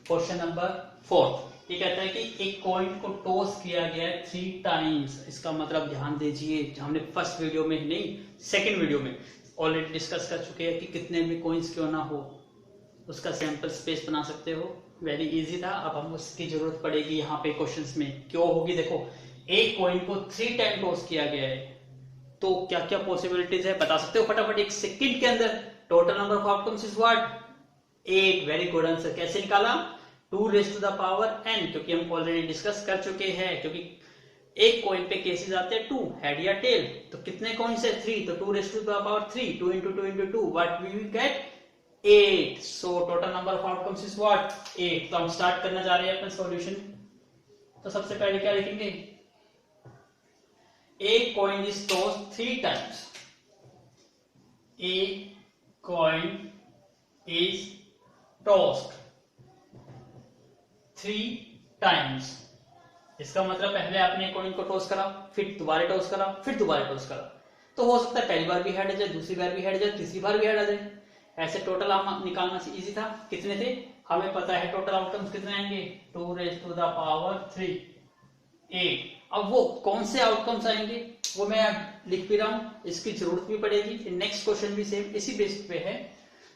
question number 4। ये कहता है कि एक कॉइन को टॉस किया गया 3 टाइम्स। इसका मतलब ध्यान दीजिए, हमने फर्स्ट वीडियो में नहीं सेकंड वीडियो में ऑलरेडी डिस्कस कर चुके हैं कि कितने भी कॉइन्स क्यों ना हो उसका सैंपल स्पेस बना सकते हो। वेरी इजी था। अब हम उसकी जरूरत पड़ेगी यहाँ पे क्वेश्चंस में, क्यों होगी देखो, एक कॉइन को 3 टाइम टॉस किया गया है तो क्या क्या पॉसिबिलिटीज है बता सकते हो फटाफट 1 सेकंड के अंदर। Total number of outcomes is what 8। Very good answer. कैसे निकाला 2 raised to the power n, क्योंकि हम ऑलरेडी डिस्कस कर चुके हैं, क्योंकि एक कॉइन पे केसेस आते हैं 2 हेड या टेल, तो कितने कॉइन्स है 3, तो 2 raised to the power 3, 2 into 2 into 2, what we will get 8। so total number of outcomes is what 8। तो हम स्टार्ट करने जा रहे हैं अपना सॉल्यूशन। तो सबसे पहले क्या लिखेंगे, a coin is tossed 3 times, a coin is tossed 3 times। इसका मतलब पहले आपने कॉइन को टॉस करा, फिर दोबारा टॉस करा, फिर दोबारा टॉस करा, तो हो सकता है पहली बार भी हेड आ जाए, दूसरी बार भी हेड आ जाए, तीसरी बार भी हेड आ जाए। ऐसे टोटल हम निकालना से इजी था। कितने थे हमें पता है, टोटल आउटकम्स कितने आएंगे 2 raised to the power 3 8। अब वो कौन से आउटकम्स आएंगे वो मैं लिख भी रहा हूं, इसकी जरूरत भी पड़ेगी। नेक्स्ट क्वेश्चन भी सेम इसी बेस पे है,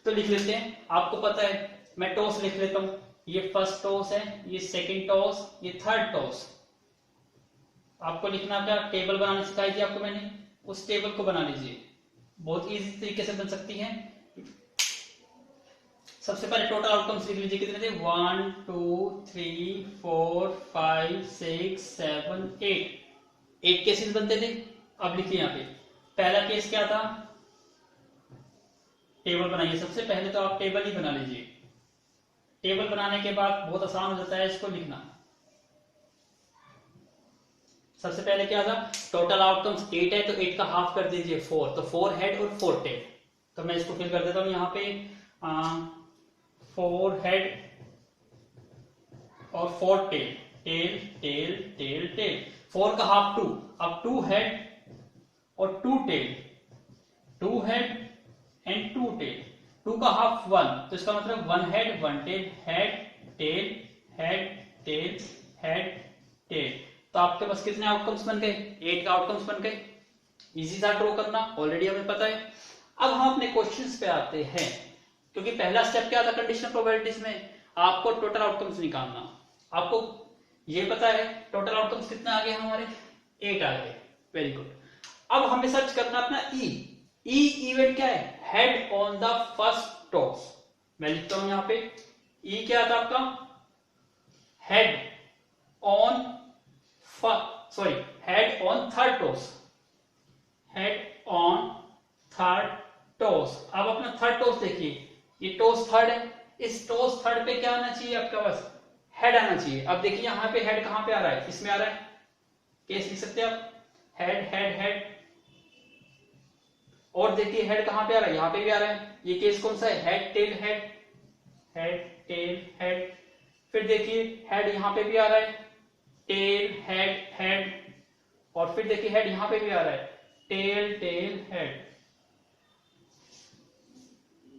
तो लिख लेते हैं। आपको पता है मैं टॉस लिख लेता हूं, ये फर्स्ट टॉस है, ये सेकंड टॉस, ये थर्ड टॉस। आपको लिखना क्या, टेबल बनाना सिखाई थी आपको मैंने, उस टेबल को बना लीजिए, बहुत इजी तरीके से बन सकती है। सबसे पहले टोटल आउटकम्स लिख लीजिए, कितने थे, 1 2 3 4 5 6 7 8 केसेस बनते थे। अब लिखिए यहाँ पे पहला केस क्या था, टेबल बनाइए। सबसे पहले तो आप टेबल ही बना लीजिए। टेबल बनाने के बाद बहुत आसान हो जाता है इसको लिखना। सबसे पहले क्या था, टोटल आउटकम्स 8 है तो 8 का हाफ कर दीजिए 4, तो 4 हेड और 4 टेल। तो मैं इसको फिल कर देता हूं यहाँ पे 4 हेड और 4 tail, tail tail tail tail. 4 का हाफ 2, अब 2 हेड और 2 टेल, 2 हेड एंड 2 टेल। 2 का हाफ 1, तो इसका मतलब 1 head 1 tail, head tail head tail head tail. तो आपके पास कितने आउटकम्स बन गए, 8 का आउटकम्स बन गए। इजी था ड्रॉ करना, ऑलरेडी हमें पता है। अब हम अपने क्वेश्चंस पे आते हैं, क्योंकि पहला स्टेप क्या था कंडीशनल प्रोबेबिलिटीज में, आपको टोटल आउटकम्स निकालना। आपको ये पता है टोटल आउटकम्स कितने आ गए हमारे, 8 आ गए, वेरी गुड। अब हमें सर्च करना अपना ई इवेंट क्या है, head on the first toss. मैं लिखता हूं यहां पे ई क्या था आपका, head on head on third toss, head on third toss. अब अपना थर्ड टॉस देखिए, ये टॉस थर्ड है, इस टॉस थर्ड पे क्या आना चाहिए आपका पास, हेड आना चाहिए। अब देखिए यहां पे हेड कहां पे आ रहा है, इसमें आ रहा है, केस लिख सकते हैं आप, हेड हेड हेड। और देखिए हेड कहां पे आ रहा है, यहां पे भी आ रहा है, ये केस कौन सा है, head tail head, head tail head. फिर देखिए हेड यहां पे भी आ रहा है, टेल हेड हेड। और फिर देखिए हेड यहां पे भी आ रहा है, टेल टेल हेड।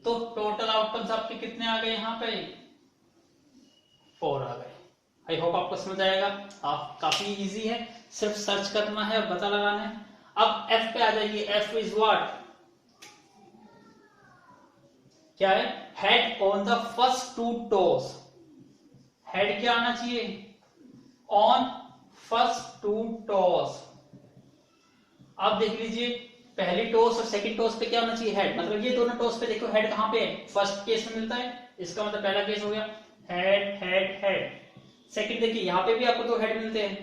तो टोटल आउटकम्स आपके कितने आ गए यहाँ पे, 4 आ गए। आई होप आपको समझ आएगा, आप काफी इजी है, सिर्फ सर्च करना है और पता लगाना है। अब एफ पे आ जाइए, एफ इज व्हाट, क्या है, head on the first 2 toss. Head क्या आना चाहिए, ऑन फर्स्ट 2 टॉस। अब देख लीजिए पहली टॉस और सेकंड टॉस पे क्या होना चाहिए, हेड। मतलब ये दोनों टॉस पे देखो हेड कहां पे है, फर्स्ट केस में मिलता है, इसका मतलब पहला केस हो गया, हेड हेड हेड। सेकंड देखिए यहां पे भी आपको 2 हेड मिलते हैं,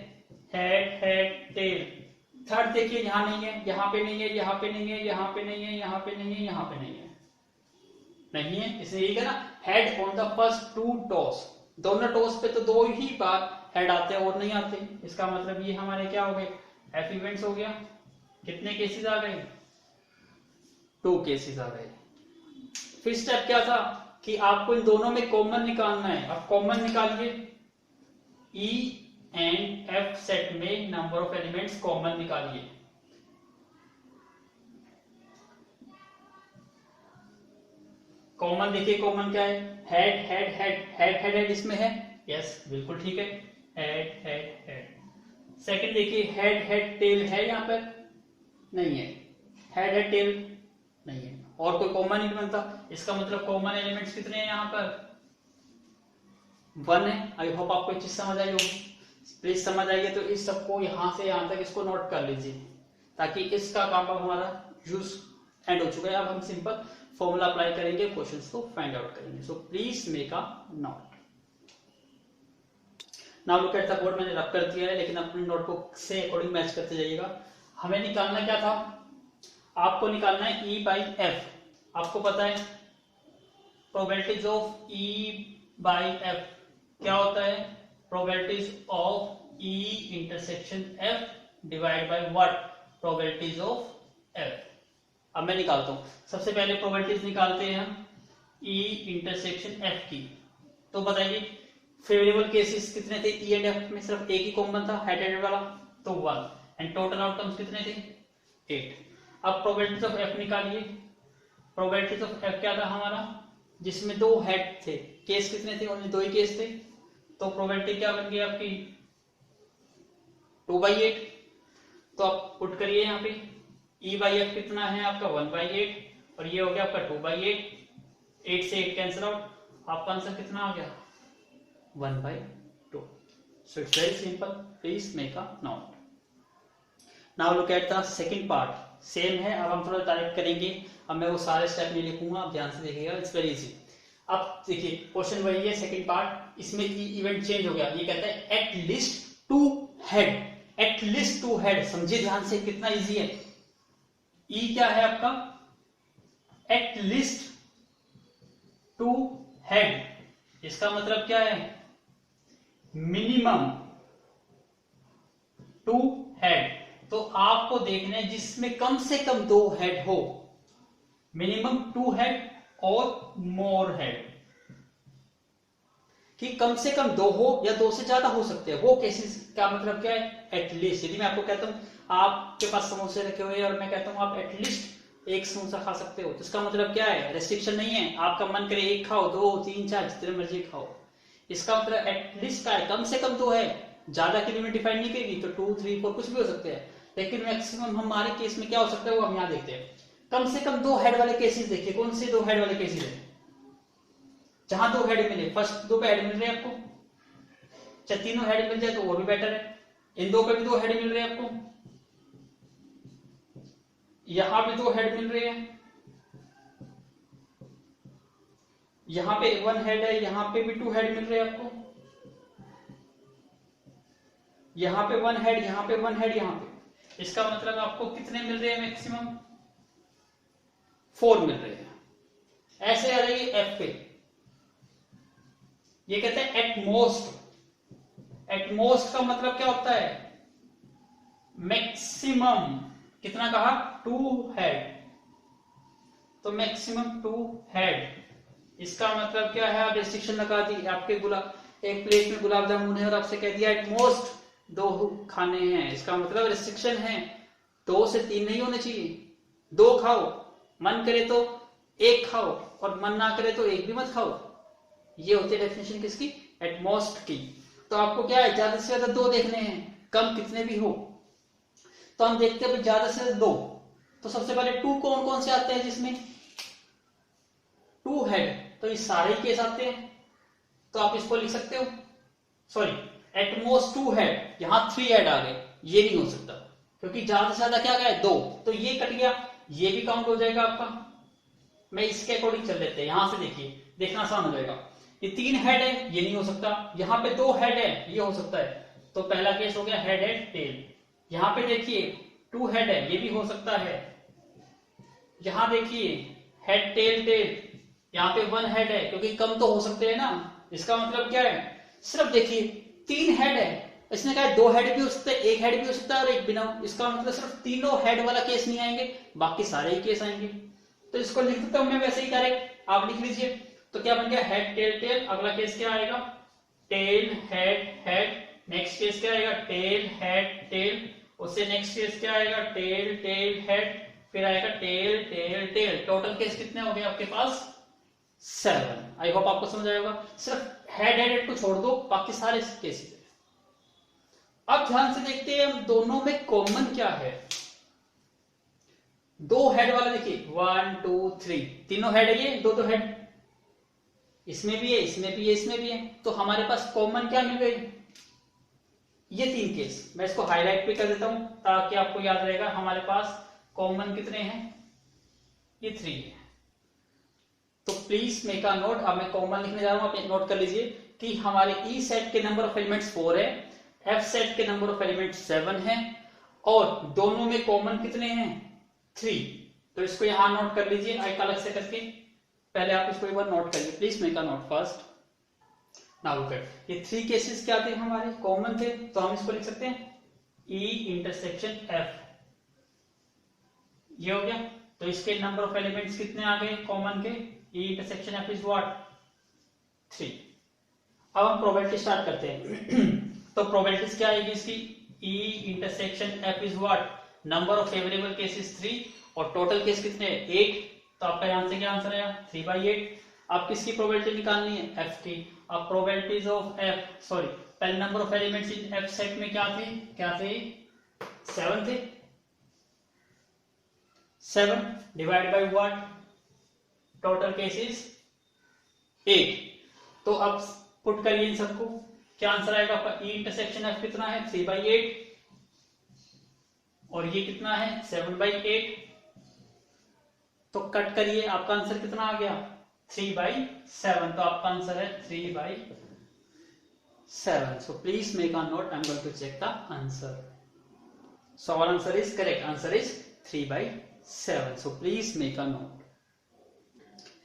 हेड हेड टेल। थर्ड देखिए यहां नहीं है, यहां पे नहीं है, यहां पे नहीं है, यहां पे नहीं है, यहां पे नहीं है, यहां पे नहीं है, नहीं है, इसलिए यही है ना, head on the first 2 toss. दोनों टॉस पे तो 2 ही बार हेड आते हैं और नहीं आते, इसका मतलब ये हमारे क्या हो गए, एफ इवेंट्स हो गया। कितने केसेस आ गए, 2 केसेस आ गए। फिर स्टेप क्या था कि आपको इन दोनों में कॉमन निकालना है। अब कॉमन निकालिए, ई एंड एफ सेट में नंबर ऑफ एलिमेंट्स कॉमन निकालिए। कॉमन देखिए, कॉमन क्या है, head head head head head head इसमें है, यस बिल्कुल ठीक है, हेड हेड हेड। सेकंड देखिए हेड हेड टेल है, यहां पर नहीं है, हेड हेड टेल नहीं है, और कोई कॉमन नहीं बनता, इसका मतलब कॉमन एलिमेंट्स कितने हैं यहाँ पर, 1 है। आई होप आपको एक चीज समझ आई होगी, प्लीज समझ आइए तो इस सबको यहां से यहां तक इसको नोट कर लीजिए, ताकि इसका काम अब हमारा यूज एंड हो चुका है। अब हम सिंपल फॉर्मूला अप्लाई करेंगे, क्वेश्चंस को फाइंड आउट करेंगे। सो please make a note. Now look at the board, मैंने रब कर दिया है, लेकिन अपने नोटबुक से अकॉर्डिंग मैच करते जाइएगा। हमें निकालना क्या था, आपको निकालना है ई बाई एफ। आपको पता है probabilities of E by F क्या होता है, probabilities of E intersection F divide by what, probabilities of F. अब मैं निकालता हूं, सबसे पहले प्रोबेबिलिटीज निकालते हैं हम ई इंटरसेक्शन एफ की। तो बताइए फेवरेबल केसेस कितने थे, ई एंड एफ में सिर्फ एक ही कॉमन था, हेड हेड वाला, तो 1, एंड टोटल आउटकम्स कितने थे, 8। अब प्रोबेबिलिटीज ऑफ एफ निकालिए। प्रोबेबिलिटीज ऑफ एफ क्या था हमारा, जिसमें 2 हेड थे, केस कितने थे, ओनली 2 ही केस थे, तो प्रोबेबिलिटी क्या बन गई आपकी 2/8। तो आप पुट करिए यहाँ पे, ई बाई एफ कितना है आपका 1/8, और ये हो गया आपका 2/8, 8 से 8 कैंसिल आउट, आपका आंसर कितना आ गया 1/2। So it's very simple, please make a note. Now look at the second part, same है, अब हम थोड़ा डायरेक्ट करेंगे। अब मैं वो सारे स्टेप नहीं लिखूंगा, आप ध्यान से देखिएगा, इट्स वेरी इजी। अब देखिए क्वेश्चन वही है, सेकंड पार्ट, इसमें इवेंट चेंज हो गया। ये कहता है at least 2 head, at least 2 head, समझिए ध्यान से कितना इजी है। ई क्या है आपका, एट लीस्ट 2 हेड, इसका मतलब क्या है, मिनिमम 2 हेड। तो आपको देखना है जिसमें कम से कम 2 हेड हो, मिनिमम 2 हेड और मोर हेड, कि कम से कम 2 हो या 2 से ज्यादा हो सकते हैं। वो केसेस का मतलब क्या है, एटलीस्ट। यदि मैं आपको कहता हूं आपके पास समोसे रखे हुए हैं और मैं कहता हूं आप एटलीस्ट 1 समोसा खा सकते हो, तो इसका मतलब क्या है, रेस्ट्रिक्शन नहीं है, आपका मन करे 1 खाओ, 2, 3, 4 जितने मर्जी खाओ। इसका मतलब एटलीस्ट का है, कम से कम 2 है, ज्यादा की लिमिट डिफाइन नहीं करेगी, तो 2, 3, 4 कुछ भी हो सकते हैं। लेकिन मैक्सिमम हमारे केस में क्या हो सकता है वो हम यहाँ देखते हैं। कम से कम 2 हेड वाले केसेस देखिए, कौन से 2 हेड वाले केसेस है, जहां 2 हेड मिले, फर्स्ट 2 पे हेड मिल रहे हैं आपको, चाहे तीनों हेड मिल जाए तो वो भी बेटर है। इन 2 पे भी 2 हेड मिल रहे हैं आपको, यहां भी 2 हेड मिल रहे हैं, यहां पे 1 हेड है, यहां पे भी 2 हेड मिल रहे हैं आपको, यहां पे 1 हेड, यहां पे 1 हेड, यहां पे। इसका मतलब आपको कितने मिल रहे हैं, मैक्सिमम 4 मिल रहे हैं। ऐसे आ रही है एफ पे, ये कहते हैं एट मोस्ट। एट मोस्ट का मतलब क्या होता है, मैक्सिमम, कितना कहा, 2 हेड, तो मैक्सिमम 2 हेड। इसका मतलब क्या है, आप रेस्ट्रिक्शन लगा दी, आपके एक प्लेट में गुलाब जामुन है और आपसे कह दिया एट मोस्ट 2 खाने हैं, इसका मतलब रेस्ट्रिक्शन है, 2 से 3 नहीं होने चाहिए, 2 खाओ, मन करे तो 1 खाओ और मन ना करे तो 1 भी मत खाओ। ये होती है डेफिनेशन किसकी, एट मोस्ट की। तो आपको क्या है, ज्यादा से ज्यादा 2 देखने हैं, कम कितने भी हो। तो हम देखते हैं ज्यादा से ज्यादा 2, तो सबसे पहले 2 कौन कौन से आते हैं जिसमें 2 हेड, तो ये सारे ही केस आते हैं। तो आप इसको लिख सकते हो, सॉरी, एट मोस्ट 2 हेड, यहां 3 हेड आ गए, ये नहीं हो सकता क्योंकि ज्यादा से ज्यादा क्या गया, 2, तो ये कट गया, ये भी काउंट हो जाएगा आपका। मैं इसके अकॉर्डिंग चल लेते हैं, यहां से देखिए, देखना आसान हो जाएगा। ये 3 हेड है, ये नहीं हो सकता, यहाँ पे 2 हेड है, ये हो सकता है, तो पहला केस हो गया हेड हेड टेल। यहाँ पे देखिए 2 हेड है, ये भी हो सकता है। यहां देखिए हेड टेल टेल, यहाँ पे 1 हेड है, क्योंकि कम तो हो सकते हैं ना। इसका मतलब क्या है, सिर्फ देखिए 3 हेड है, इसने कहा 2 हेड भी हो सकता है, 1 हेड भी हो सकता है और 1 बिना। इसका मतलब सिर्फ तीनों हेड वाला केस नहीं आएंगे, बाकी सारे ही केस आएंगे। तो इसको लिख देता हूं मैं वैसे ही डायरेक्ट, आप लिख लीजिए। तो क्या बन गया, हेड टेल टेल, अगला केस क्या आएगा, tail head head, next case क्या आएगा, टेल हेड टेल, उससे नेक्स्ट केस क्या आएगा, टेल टेल हेड, फिर आएगा tail tail tail. Total case कितने हो गए आपके पास, 7। आई होप आपको समझ आएगा। सिर्फ हेड हेड को छोड़ दो, बाकी सारे केसेस। अब ध्यान से देखते हैं हम दोनों में कॉमन क्या है। 2 हेड वाला देखिए 1 2 3, तीनों हेड है, ये 2 हेड, इसमें भी है, इसमें भी है, इसमें भी है। तो हमारे पास कॉमन क्या मिल गई, ये 3 केस। मैं इसको हाईलाइट भी कर देता हूं ताकि आपको याद रहेगा हमारे पास कॉमन कितने हैं, ये 3 है। तो प्लीज मेक अ नोट, अब मैं कॉमन लिखने जा रहा हूं, आप नोट कर लीजिए कि हमारे ई सेट के नंबर ऑफ एलिमेंट्स 4 है, एफ सेट के नंबर ऑफ एलिमेंट्स 7 है, और दोनों में कॉमन कितने हैं, 3। तो इसको यहां नोट कर लीजिए एक अलग से करके, पहले आप इसको एक बार नोट करिए, please make a node first. Now look eight, ये 3 केसेस क्या थे हमारे, कॉमन थे, तो हम इसको लिख सकते हैं ई इंटरसेक्शन एफ, ये हो गया। तो इसके नंबर ऑफ एलिमेंट्स कितने आ गए कॉमन के, ई इंटरसेक्शन एफ इज व्हाट, 3। अब हम प्रोबेबिलिटी स्टार्ट करते हैं। तो प्रोबेबिलिटीज क्या आएगी इसकी, ई intersection F is what, number of favourable cases 3 और टोटल केस कितने 8। तो आपका यहां से क्या आंसर आया, 3/8। अब किसकी प्रोबेबिलिटी निकालनी है, एफ की। अब प्रोबेबिलिटीज ऑफ एफ, सॉरी, पहले number of elements in F set में क्या थे 7 थे, 7 divide by what, total cases 8। तो अब पुट करिए इन सबको, क्या आंसर आएगा आपका, ई इंटरसेक्शन एफ कितना है, 3/8। और ये कितना है 7/8, तो कट करिए, आपका आंसर कितना आ गया 3/7, तो आपका आंसर है 3/7. So please make a note. I'm going to check the answer. So our answer is correct. Answer is 3/7. So please make a note.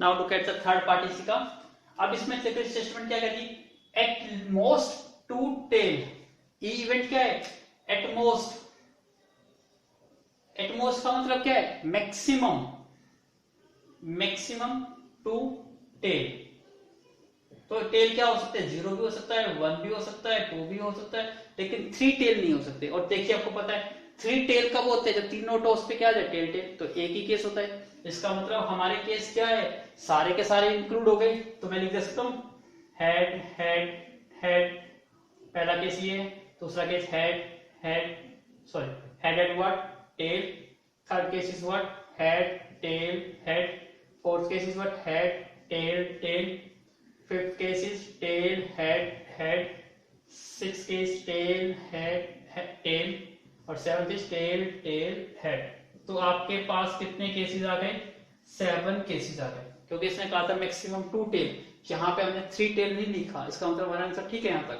Now look at the third part इसका. अब इसमें second statement क्या करेगी, at most two tail. E event क्या है, at most. At most का मतलब क्या है, मैक्सिमम. Maximum two tail. तो टेल क्या हो सकते हैं, 0 भी हो सकता है, 1 भी हो सकता है, 2 भी हो सकता है, लेकिन 3 टेल नहीं हो सकते. और देखिए आपको पता है 3 टेल कब होते हैं, जब तीनों टॉस पे क्या आ जाए टेल टेल, तो एक ही केस होता है. इसका मतलब हमारे केस क्या है, सारे के सारे इंक्लूड हो गए. तो मैं लिख दे सकता हूं हेड हेड हेड. पहला केस ये है, दूसरा case head head, sorry head at what tail. Third case is what head tail head. Fourth case is what head tail tail. Fifth case is tail head head. Sixth case tail head tail. और seventh is tail tail head. तो आपके पास कितने cases आ गए, 7 cases आ गए, क्योंकि इसने कहा था मैक्सिमम 2 टेल. यहाँ पे हमने 3 टेल नहीं लिखा, इसका मतलब हमारा आंसर ठीक है यहाँ तक.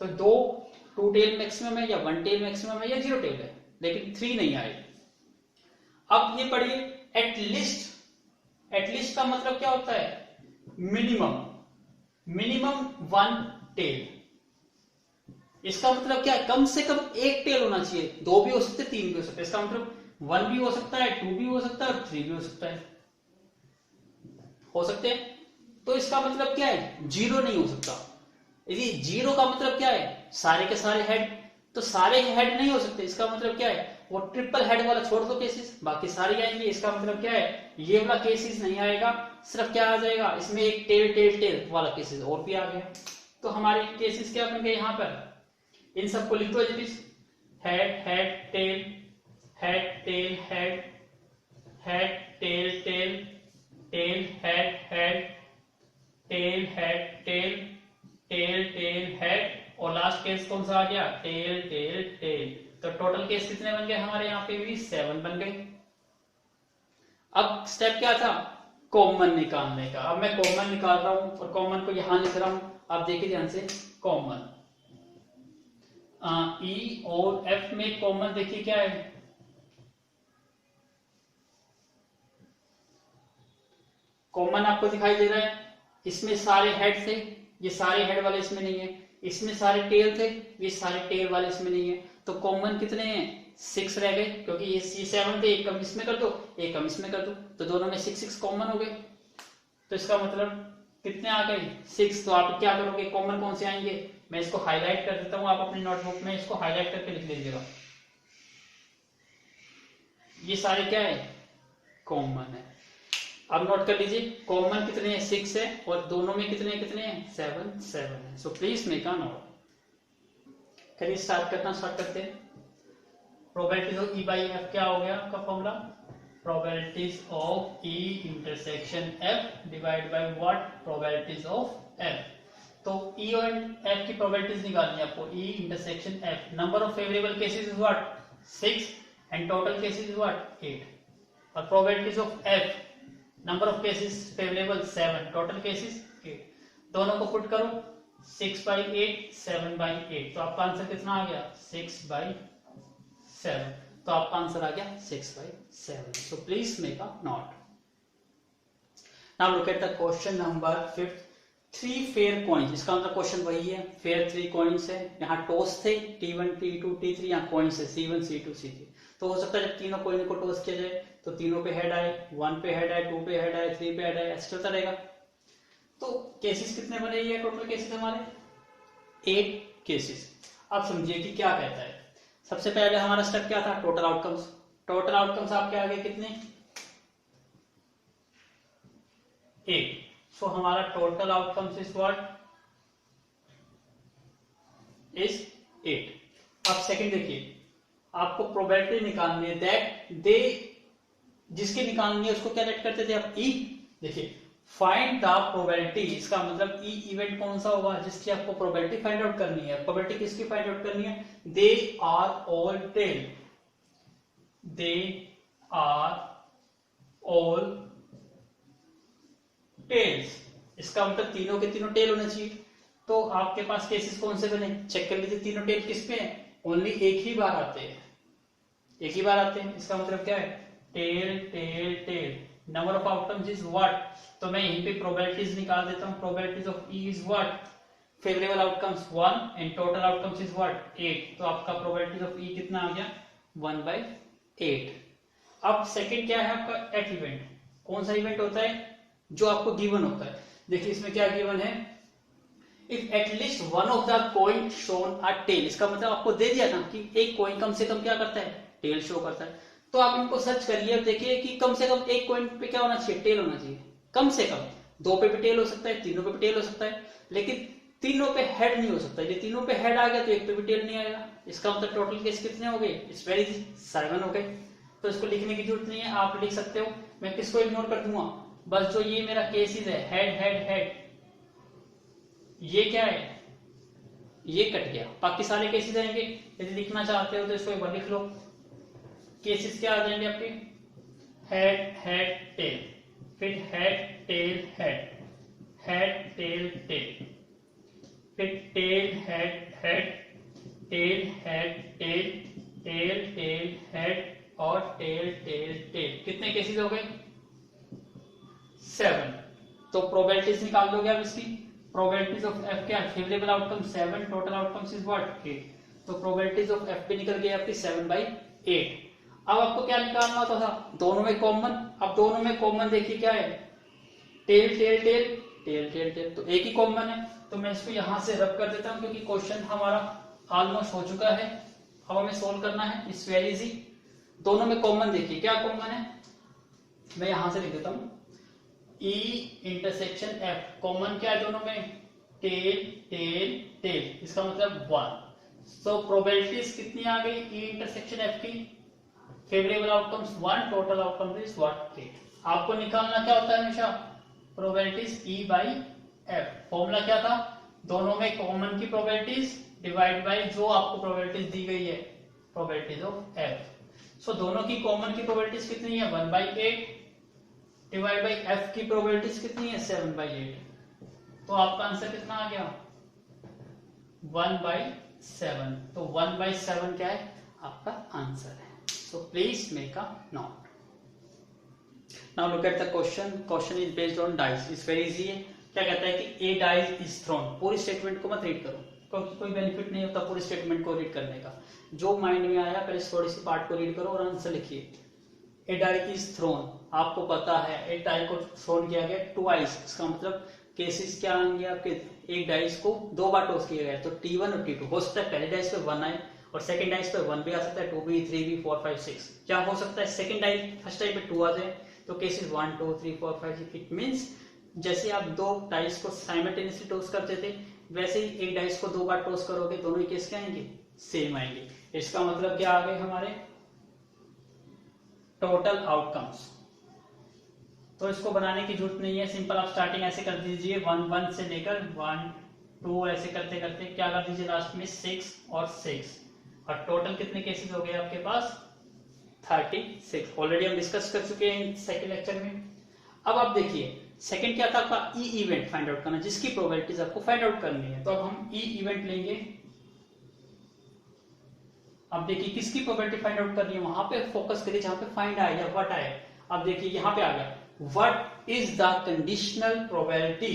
तो 2 टेल मैक्सिमम है, या 1 टेल मैक्सिमम है, या 0 टेल है, लेकिन 3 नहीं आए. अब ये पढ़िए एटलीस्ट. एटलीस्ट का मतलब क्या होता है, मिनिमम. Minimum 1 tell. इसका मतलब क्या है, कम से कम 1 टेल होना चाहिए. 2 भी हो सकते, 3 भी हो सकते. इसका मतलब 1 भी हो सकता है, 2 भी हो सकता है, और 3 भी हो सकता है. हो सकते हैं. तो इसका मतलब क्या है, 0 नहीं हो सकता. यदि 0 का मतलब क्या है, सारे के सारे हेड. तो सारे हेड नहीं हो सकते. इसका मतलब क्या है, वो ट्रिपल हेड वाला छोड़ दो केसेस, बाकी सारे आएंगे. इसका मतलब क्या है, ये वाला केसेस नहीं आएगा, सिर्फ क्या आ जाएगा, इसमें एक टेल टेल टेल वाला केसेस और भी आ गया. तो हमारे केसेस क्या बन गए यहाँ पर, इन सबको लिख दो. Head head tail head tail head head tail tail tail head head tail head tail tail tail head. और लास्ट केस कौन सा आ गया, टेल टेल टेल. तो टोटल केस कितने बन गए हमारे यहाँ पे भी 7 बन गए. अब स्टेप क्या था, कॉमन निकालने का. अब मैं कॉमन निकाल रहा हूं और कॉमन को यहां लिख रहा हूं. आप देखिए ध्यान से, कॉमन ई और एफ में कॉमन देखिए क्या है, कॉमन आपको दिखाई दे रहा है. इसमें सारे हेड थे, ये सारे हेड वाले इसमें नहीं है. इसमें सारे टेल थे, ये सारे टेल वाले इसमें नहीं है. तो कॉमन कितने हैं, 6 रह गए, क्योंकि ये 7 थे. एक कम इसमें कर दो, एक कम इसमें कर दो, तो दोनों में 6 कॉमन हो गए. तो इसका मतलब कितने आ गए, 6. तो आप क्या करोगे, कॉमन कौन से आएंगे, मैं इसको हाईलाइट कर देता हूं. आप अपनी नोटबुक में इसको हाईलाइट करके लिख लीजिएगा. ये सारे क्या है, कॉमन है. अब नोट कर लीजिए, कॉमन कितने हैं, 6 है, और दोनों में कितने कितने हैं, 7 है. So please make a note. चलिए स्टार्ट करते हैं. Probabilities of E by F क्या हो गया आपका formula, probabilities of E intersection F divide by what, probabilities of F. तो ई और एफ की प्रोबेबिलिटीज निकालनी है आपको. ई intersection F, number of favourable cases is what 6 and total cases is what 8. और probabilities of F, number of cases favourable 7, total cases 8. दोनों को put करो, 6/8 7/8. तो आपका आंसर कितना आ गया, 6/7. तो आपका आंसर आ गया 6/7. सो please make a note. Now look at the question number 5. 3 fair coins. इसका मतलब क्वेश्चन वही है, फेयर 3 कॉइन्स है. यहाँ टॉस थे T1 T2 T3, यहाँ कॉइन्स है C1 C2 C3. तो हो सकता है जब तीनों कॉइन को टॉस किया जाए तो तीनों पे हेड आए, 1 पे हेड आए, 2 पे हेड आए, 3 पे हेड आए, ऐसे चलता रहेगा. तो केसेस कितने बने, ये टोटल केसेस हमारे 8 केसेस. अब समझिए कि क्या कहता है. सबसे पहले हमारा स्टेप क्या था, टोटल आउटकम्स. टोटल आउटकम्स आपके आगे कितने, 8. सो हमारा total outcomes is what, is 8. अब सेकंड देखिए, आपको प्रोबेबिलिटी निकालनी है दैट दे, जिसकी निकालनी है उसको क्या लेट करते थे आप, ई. देखिए फाइंड द प्रोबेबिलिटी, इसका मतलब ई इवेंट कौन सा होगा जिसकी आपको प्रोबेबिलिटी फाइंड आउट करनी है. प्रोबेबिलिटी किसकी फाइंड आउट करनी है, they are all tail. They are all tails. इसका मतलब तीनों के तीनों टेल होने चाहिए। तो आपके पास केसेस कौन से बने, चेक कर लीजिए। तीनों टेल किस पे हैं, ओनली एक ही बार आते हैं, एक ही बार आते हैं। इसका मतलब क्या है, tail tail tail. Number of outcomes is what, तो मैं यहीं पे प्रोबेबिलिटीज निकाल देता हूं। Probabilities of E is what, favourable outcomes 1 and total outcomes is what 8। तो आपका प्रोबेबिलिटीज ऑफ ई कितना आ गया 1/8। अब सेकंड क्या है आपका एफ इवेंट। कौन सा इवेंट होता है, जो आपको गिवन होता है। देखिए इसमें क्या गिवन है, if at least one of the coin shown a tail. इसका मतलब आपको दे दिया ना कि एक कॉइन कम से कम क्या करता है, टेल शो करता है। तो आप इनको सर्च करिए और देखिए कि कम से कम एक कॉइन पे क्या होना चाहिए, टेल होना चाहिए। कम से कम दो पे भी टेल हो सकता है, तीनों पे भी टेल हो सकता है, लेकिन तीनों पे हेड नहीं हो सकता। ये तीनों पे हेड आ गया तो एक पे भी टेल नहीं आएगा। इसका मतलब टोटल केस कितने हो गए, इट्स वेरी 7 हो गए। तो इसको लिखने की जरूरत नहीं है, आप लिख सकते हो। मैं किसको इग्नोर कर दूंगा, बस जो ये मेरा केसेस है हेड हेड हेड, ये क्या है, ये कट गया। बाकी सारे केसेस आएंगे। यदि लिखना चाहते हो तो इसको एक बार लिख लो। केसेस क्या आ जाएंगे आपके, हेड हेड टेल, फिर head tail head, head tail tail, फिर tail head head, tail head tail, tail tail head और टेल टेल टेल। कितने केसेस हो गए, 7। तो प्रोबेबिलिटीज निकाल दोगे आप इसकी। प्रोबेबिलिटीज ऑफ एफ क्या है, favourable outcome 7, total outcomes is what 8। तो प्रोबेबिलिटीज ऑफ एफ पे निकल गई आपकी 7/8। अब आपको क्या निकालना होता था, दोनों में कॉमन। अब दोनों में कॉमन देखिए क्या है, tail tail tail tail tail tail, तो एक ही कॉमन है। तो मैं इसको यहां से रब कर देता हूं क्योंकि क्वेश्चन हमारा ऑलमोस्ट हो चुका है। अब हमें सोल्व करना है, इट्स वेरी इजी। दोनों में कॉमन देखिए क्या कॉमन है, मैं यहां से लिख देता हूं E इंटरसेक्शन F। कॉमन क्या है दोनों में, टेल टेल टेल, इसका मतलब 1। तो प्रोबेबिलिटीज कितनी आ गई E इंटरसेक्शन F की, favourable outcomes 1, total outcomes is what 8। आपको निकालना क्या होता है हमेशा, प्रोबेबिलिटीज E/F। फॉर्मूला क्या था, दोनों में कॉमन की प्रोबेबिलिटीज डिवाइड बाय जो आपको प्रोबेबिलिटीज दी गई है, प्रोबेबिलिटीज ऑफ F। सो दोनों की कॉमन की प्रोबेबिलिटीज कितनी है 1/8 डिवाइड बाई एफ की प्रोबेबिलिटीज कितनी है 7/8। तो आपका आंसर कितना आ गया 1/7। तो 1/7 क्या है आपका आंसर है। So please make a note. Now look at the question. Question is based on dice, is very easy है। क्या कहता है कि ए डाइस इज थ्रोन। पूरी स्टेटमेंट को मत रीड करो क्योंकि कोई बेनिफिट नहीं होता पूरी स्टेटमेंट को रीड करने का। जो माइंड में आया पहले थोड़ी सी पार्ट को रीड करो और आंसर लिखिए। ए डाई इज थ्रोन, आपको पता है एक डाई को थ्रोन किया गया ट्वाइस। इसका मतलब केसेस क्या आएंगे आपके, एक डाइस को दो बार टॉस किया गया। तो T1 और T2 हो सकता है पहले डाइस पे 1 आए और सेकंड डाइस पे 1 भी आ सकता है, 2 भी, 3 भी, 4 5 6। क्या हो सकता है सेकंड डाई फर्स्ट डाई पे 2 आ जाए। तो केसेस 1 2 3 4 5 6। इट मींस जैसे आप दो डाइस को साइमल्टेनियसली टॉस करते थे वैसे ही एक डाइस को दो बार टॉस करोगे, दोनों ही केस क्या आएंगे सेम आएंगे। इसका मतलब क्या आ गए हमारे टोटल आउटकम्स। तो इसको बनाने की जरूरत नहीं है, सिंपल आप स्टार्टिंग ऐसे कर दीजिए 1 से लेकर 1 2 ऐसे करते करते क्या कर दीजिए लास्ट में 6 और 6। और टोटल कितने केसेस हो गए आपके पास 36। ऑलरेडी हम डिस्कस कर चुके हैं सेकंड लेक्चर में। अब आप देखिए सेकंड क्या था आपका ई इवेंट फाइंड आउट करना, जिसकी प्रोबेबिलिटीज आपको फाइंड आउट करनी है। तो अब हम ई इवेंट लेंगे। अब देखिए किसकी प्रोबेबिलिटी फाइंड आउट करनी है, वहां पे फोकस करिए जहां पे फाइंड आया व्हाट आया। अब देखिए यहां पे आ गया what is the conditional probability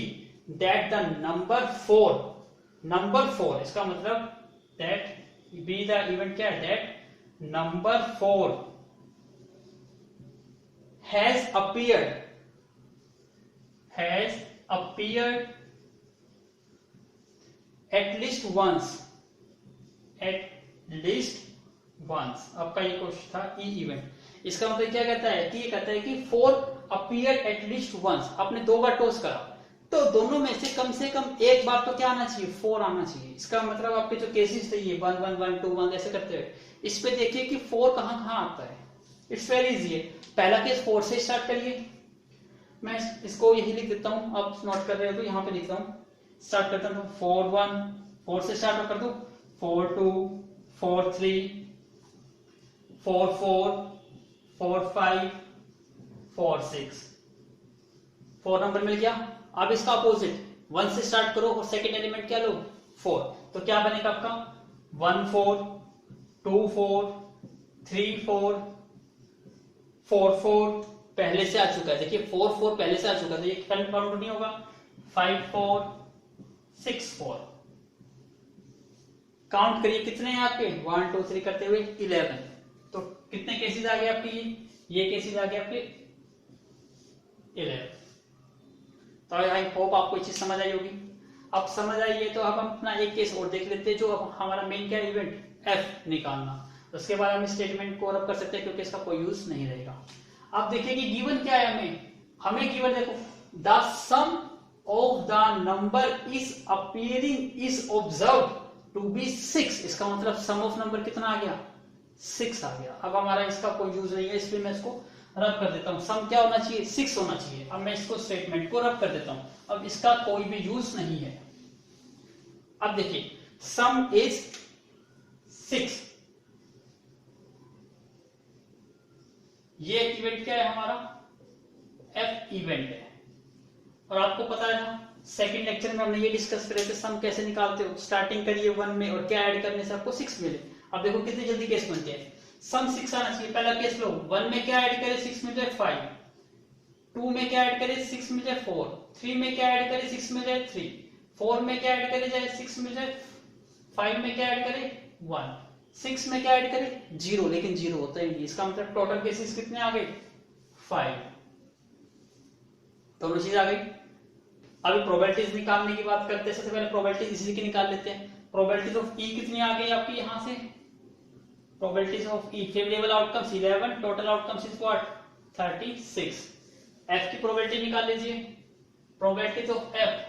that the number 4, इसका मतलब दैट बी द इवेंट क्या है, that number 4 has appeared at least once, आपका ये क्वेश्चन था ई इवेंट। इसका मतलब क्या कहता है कि ये कहता है कि 4 अपीयर एट लीस्ट वंस, आपने 2 बार टॉस करा तो दोनों में से कम एक बार तो क्या आना चाहिए 4 आना चाहिए। इसका मतलब आपके जो केसेस थे ये 1 1 1 2 1 ऐसे करते हुए, इस पे देखिए कि 4 कहां आता है। इट्स वेरी इजी है। पहला केस 4 से स्टार्ट करिए, मैं इसको यही लिख देता हूं, आप नोट कर रहे हो तो यहां पे लिखता हूं, स्टार्ट करता हूं 4 1, 4 से स्टार्ट कर दो 4 2 4 3 4 4 4 5 4 6, 4 नंबर मिल गया। अब इसका अपोजिट 1 से स्टार्ट करो और सेकेंड एलिमेंट क्या लो 4, तो क्या बनेगा आपका 1 4 2 4 3 4 4 4 पहले से आ चुका है, देखिए 4 4 पहले से आ चुका है, तो ये करंट काउंट नहीं होगा। 5 4 6 4, काउंट करिए कितने हैं आपके 1 2 3 करते हुए 11, तो कितने केसेस आ गए आपके, ये केसेस आ गए आपके 11। तो आई होप आपको ये चीज समझ आई होगी। अब समझ आई है तो अब हम अपना एक केस और देख लेते हैं, जो अब हमारा मेन क्या इवेंट एफ निकालना, उसके बाद हम स्टेटमेंट को रब कर सकते हैं क्योंकि इसका कोई यूज नहीं रहेगा। अब देखिए कि गिवन क्या है, हमें गिवन देखो the sum of the number is appearing is observe to be 6, इसका मतलब सम ऑफ नंबर कितना आ गया 6 आ गया। अब हमारा इसका कोई यूज नहीं है, इसलिए मैं इसको रब कर देता हूं। सम क्या होना चाहिए 6 होना चाहिए। अब मैं इसको स्टेटमेंट को रब कर देता हूं, अब इसका कोई भी यूज नहीं है। अब देखिए सम इज 6, ये इवेंट क्या है हमारा एफ इवेंट है। और आपको पता है ना सेकंड लेक्चर में हमने ये डिस्कस करे थे सम कैसे निकालते हो, स्टार्टिंग करिए 1 में और क्या ऐड करने से आपको 6 मिले। अब देखो कितनी जल्दी केस बनते हैं, सम 6 आना चाहिए। पहला केस लो 1 में क्या ऐड करे 6 मिल जाए 5, 2 में क्या ऐड करे 6 मिल जाए 4, 3 में क्या ऐड करे 6 मिल जाए 3, 4 में क्या ऐड करे जाए 6 मिल जाए 5 में क्या ऐड करे 1, 6 में क्या ऐड करे 0, लेकिन 0 होता ही नहीं। इसका मतलब टोटल केसेस कितने आ गए 5, दोनों चीज आ गई। अभी प्रोबेबिलिटीज निकालने की बात करते हैं, सबसे पहले प्रोबेबिलिटीज इसी की निकाल लेते हैं। प्रोबेबिलिटीज ऑफ ई कितनी आ गई आपकी यहां से, probabilities of E favourable outcomes 11, total outcomes is what 36। F की प्रोबेबिलिटी निकाल लीजिए, probabilities of F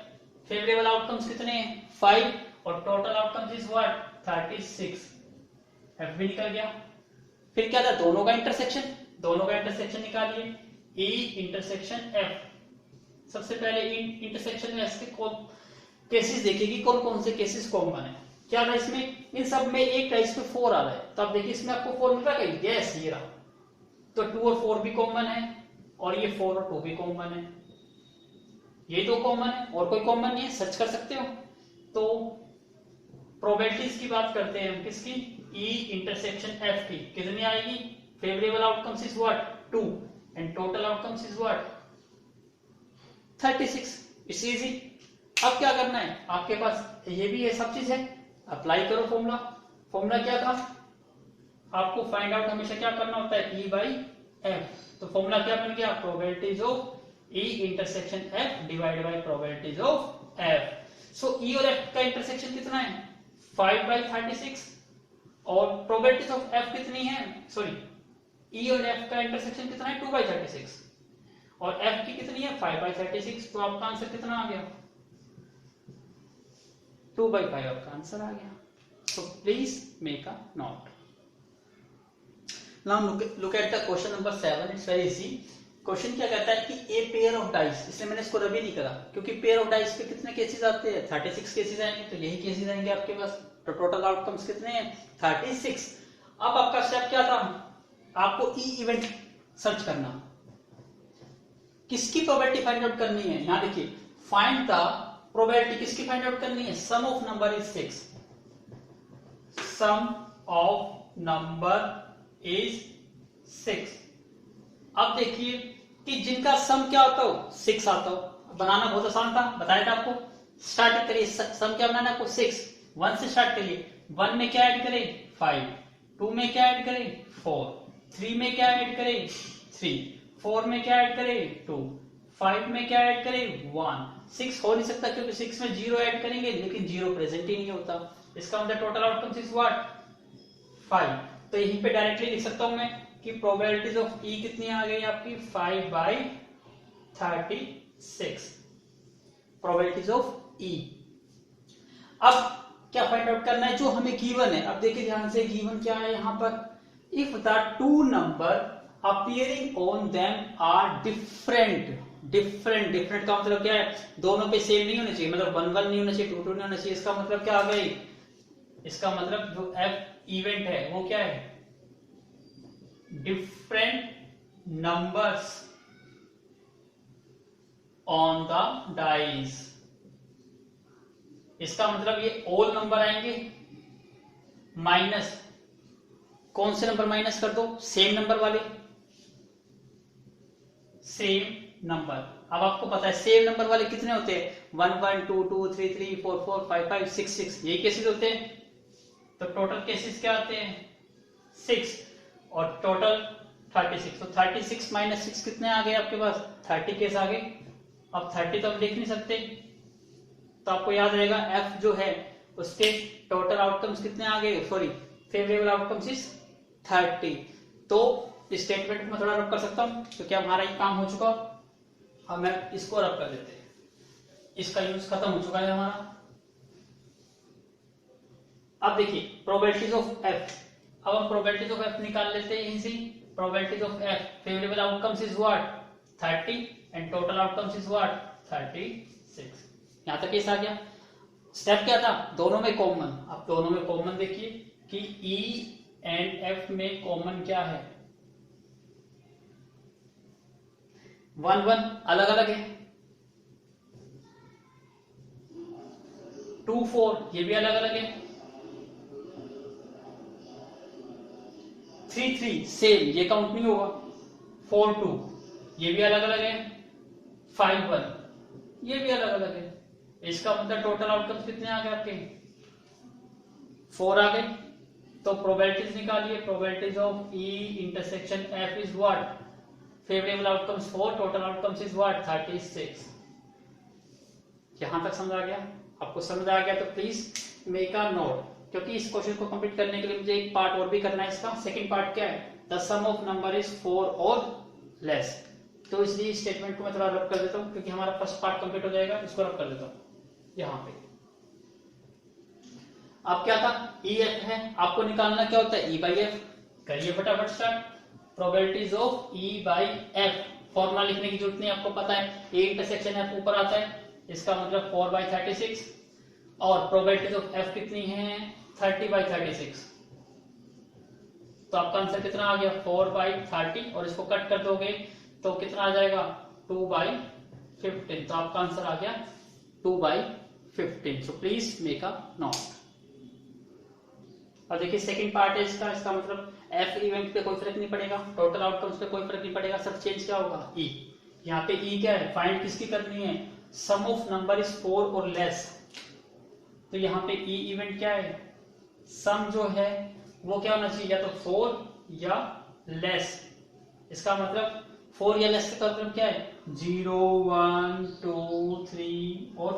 favourable outcomes कितने हैं 5 और total outcomes is what 36। F भी निकल गया। फिर क्या था दोनों का इंटरसेक्शन, दोनों का इंटरसेक्शन निकालिए ई इंटरसेक्शन एफ। सबसे पहले इंटरसेक्शन में इसके केसेस देखिए कि कौन कौन से केसेस कॉमन है। क्या था इसमें, इन सब में एक था इसमें 4 आ रहा है, तो अब देखिए इसमें आपको 4 मिल रहा है, यस ये रहा। तो 2 और 4 भी कॉमन है और ये 4 और 2 भी कॉमन है, ये तो कॉमन है और कोई कॉमन नहीं है, सर्च कर सकते हो। तो प्रोबेबिलिटीज की बात करते हैं हम किसकी, ई इंटरसेक्शन एफ की, कितनी आएगी favourable outcomes is what 2 and total outcomes is what 36। It's easy. अब क्या करना है, आपके पास ये भी है सब चीज है, अप्लाई करो फॉर्मूला। फॉर्मूला क्या था, आपको फाइंड आउट हमेशा क्या करना होता है ई बाई एफ। तो फॉर्मूला क्या बन गया, probabilities of E intersection F divide by probabilities of F. So E और एफ का इंटरसेक्शन कितना है 5 बाई 36 और प्रोबेबिलिटीज ऑफ एफ कितनी है, सॉरी ई और एफ का इंटरसेक्शन कितना है 2 बाई 36 और एफ की कितनी है 5 बाई 36। तो आपका आंसर कितना आ गया 2 by 5 आपका आंसर आ गया। So please make a note. Now look at the question number 7. It's very easy. Question क्या कहता है कि ए पेयर ऑफ डाइस, इसलिए मैंने इसको रबी नहीं करा क्योंकि पेयर ऑफ डाइस पे कितने केसेस आते हैं 36 केसेस आएंगे, तो यही केसेस आएंगे आपके पास। तो टोटल आउटकम्स कितने हैं 36। अब आपका स्टेप क्या था, आपको ई इवेंट सर्च करना, किसकी प्रोबेबिलिटी फाइंड आउट करनी है। यहां देखिए फाइंड द प्रोबेबिलिटी किसकी फाइंड आउट करनी है, sum of number is 6, sum of number is 6। अब देखिए कि जिनका सम क्या आता हो 6 आता हो, बनाना बहुत आसान था, बताया था आपको। स्टार्ट करिए, सम क्या बनाना है आपको 6, 1 से स्टार्ट करिए। 1 में क्या ऐड करें 5, 2 में क्या ऐड करें 4, 3 में क्या ऐड करें 3, 4 में क्या ऐड करें 2, 5 में क्या ऐड करें 1। 6 हो नहीं सकता क्योंकि 6 में 0 ऐड करेंगे, लेकिन 0 प्रेजेंट ही नहीं होता। इसका मतलब टोटल आउटकम्स इज व्हाट 5। तो यहीं पे डायरेक्टली लिख सकता हूं मैं कि प्रोबेबिलिटीज ऑफ ई कितनी आ गई आपकी 5 बाई 36 प्रोबेबिलिटीज ऑफ ई। अब क्या फाइंड आउट करना है, जो हमें गिवन है। अब देखिए ध्यान से, गिवन क्या है यहां पर, if the two number appearing on them are different. Different का मतलब क्या है, दोनों पे सेम नहीं होने चाहिए, मतलब 1 1 नहीं होना चाहिए, 2 2 नहीं होना चाहिए। इसका मतलब क्या आ गई, इसका मतलब जो एफ इवेंट है वो क्या है different numbers on the dice। इसका मतलब ये ऑल नंबर आएंगे माइनस, कौन से नंबर माइनस कर दो, सेम नंबर वाले, सेम नंबर। अब आपको पता है सेम नंबर वाले कितने होते हैं, 1 1 2 2 3 3 4 4 5 5 6 6, यही केसेस होते हैं। तो टोटल केसेस क्या आते हैं 6 और टोटल 36। तो 36 माइनस 6 कितने आ गए आपके पास, 30 केस आ गए। अब 30 तो हम देख नहीं सकते, तो आपको याद रहेगा एफ जो है उसके टोटल आउटकम्स कितने आ गए, सॉरी फेवरेबल आउटकम्स इज 30। तो इस स्टेटमेंट को मैं थोड़ा रब कर सकता हूं क्योंकि हमारा ये काम हो चुका। अब मैं इसको रब कर देते हैं, इसका यूज खत्म हो चुका है हमारा। अब देखिए प्रोबेबिलिटीज ऑफ एफ, अब हम प्रोबेबिलिटीज ऑफ एफ निकाल लेते हैं easy. Probabilities of F, favourable outcomes is what 30 and total outcomes is what 36। यहां तक केस आ गया। स्टेप क्या था, दोनों में कॉमन। अब दोनों में कॉमन देखिए कि ई एंड एफ में कॉमन क्या है, 1 1 अलग अलग है, 2 4 ये भी अलग अलग है, 3 3 सेम ये काउंट नहीं होगा, 4 2 ये भी अलग अलग है, 5 1 ये भी अलग अलग है। इसका मतलब टोटल आउटकम्स कितने आ गए आपके, 4 आ गए। तो प्रोबेबिलिटीज निकालिए, probabilities of E intersection F is what, favourable outcomes 4, total outcomes is what 36। यहां तक समझ आ गया, आपको समझ आ गया तो प्लीज मेक अ नोट, क्योंकि इस क्वेश्चन को कंप्लीट करने के लिए मुझे एक पार्ट और भी करना है। इसका सेकंड पार्ट क्या है, the sum of number is 4 और लेस। तो इसलिए स्टेटमेंट को मैं थोड़ा रब कर देता हूं क्योंकि हमारा फर्स्ट पार्ट कंप्लीट हो जाएगा, इसको रब कर देता हूं यहां पे। अब क्या था, ई एफ है, आपको निकालना क्या होता है ई बाई एफ। करिए फटाफट start. Probabilities of E by F, formula लिखने की जरूरत नहीं, आपको पता है ए इंटरसेक्शन एफ ऊपर आता है, इसका मतलब 4 बाई 36 और प्रोबेबिलिटीज ऑफ एफ कितनी है 30 बाई 36। तो आपका आंसर कितना आ गया 4 बाई 30 और इसको कट कर दोगे तो कितना आ जाएगा 2 बाई 15। तो आपका आंसर आ गया 2 by 15। So please make a note. और देखिए सेकंड पार्ट है इसका मतलब एफ इवेंट पे कोई फर्क नहीं पड़ेगा, टोटल आउटकम्स पे कोई फर्क नहीं पड़ेगा, सब चेंज क्या होगा ई। यहाँ पे ई क्या है, फाइंड किसकी करनी है, सम ऑफ नंबर इज 4 और लेस। तो यहाँ पे ई इवेंट क्या है, सम जो है वो क्या होना चाहिए, या तो 4 या लेस। इसका मतलब 4 या लेस का मतलब क्या है 0 1 2 3 और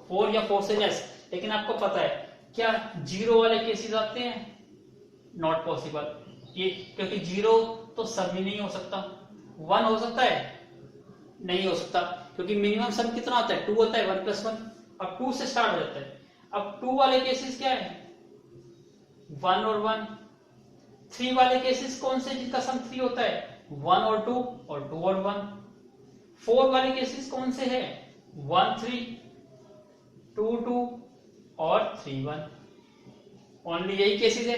4 या 4 से लेस। लेकिन आपको पता है क्या 0 वाले केसेस आते हैं, नॉट पॉसिबल ये, क्योंकि 0 तो सम ही नहीं हो सकता। 1 हो सकता है, नहीं हो सकता, क्योंकि मिनिमम सम कितना होता है 2 होता है, 1 + 1। अब 2 से स्टार्ट हो जाता है। अब 2 वाले केसेस क्या है 1 और 1। 3 वाले केसेस कौन से जिनका सम 3 होता है 1 और 2 और 2 और 1। 4 वाले केसेस कौन से है 1 3 2 2 और 3 1। ओनली यही केसेस है,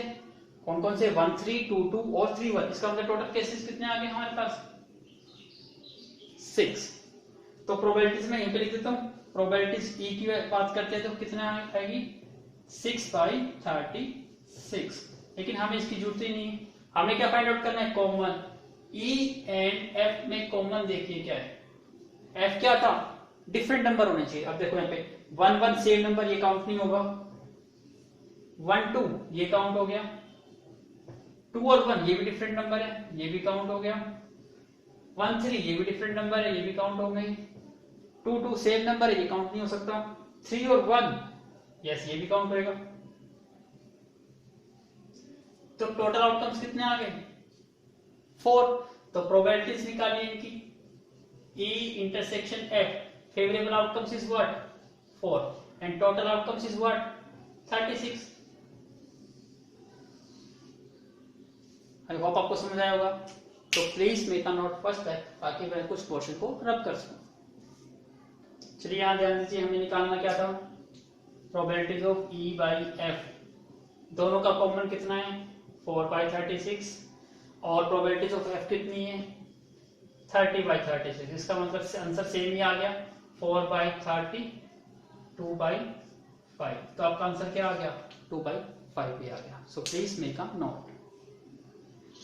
कौन कौन से 1 3 2 2 और 3 1। इसका मतलब टोटल केसेस कितने आ गए हमारे पास 6। तो प्रोबेबिलिटीज में यहीं पे लिख देता हूं, प्रोबेबिलिटीज ई की बात करते हैं तो कितना आएगी 6 बाई 36। लेकिन हमें इसकी जरूरत ही नहीं, हमें क्या फाइंड आउट करना है कॉमन। ई एंड एफ में कॉमन देखिए क्या है, एफ क्या था डिफरेंट नंबर होने चाहिए। अब देखो यहाँ पे 1 1 सेम नंबर, ये काउंट नहीं होगा, 1 2 ये काउंट हो गया, 2 और 1 ये भी डिफरेंट नंबर है, ये भी काउंट हो गया, 1 3 ये भी डिफरेंट नंबर है, ये भी काउंट हो गई, 2 2 सेम नंबर है, ये काउंट नहीं हो सकता, 3 और 1 यस ये भी काउंट होएगा। तो टोटल आउटकम्स कितने आ गए 4। तो प्रोबेबिलिटीज निकालिए इनकी, E intersection F, favorable outcomes is what 4 and total outcomes is what 36। I hope आपको समझ आया होगा। तो please make a node first back ताकि मैं कुछ पोर्शन को रब कर सकूं। चलिए यहां ध्यान दीजिए, हमें निकालना क्या था probabilities of E by F। दोनों का कॉमन कितना है 4 बाई 36 और प्रोबेबिलिटीज ऑफ F कितनी है 30/36, इसका मतलब आंसर सेम ही आ गया 4/30 2/5, तो आपका आंसर क्या आ गया 2/5 ही आ गया। So please make a note.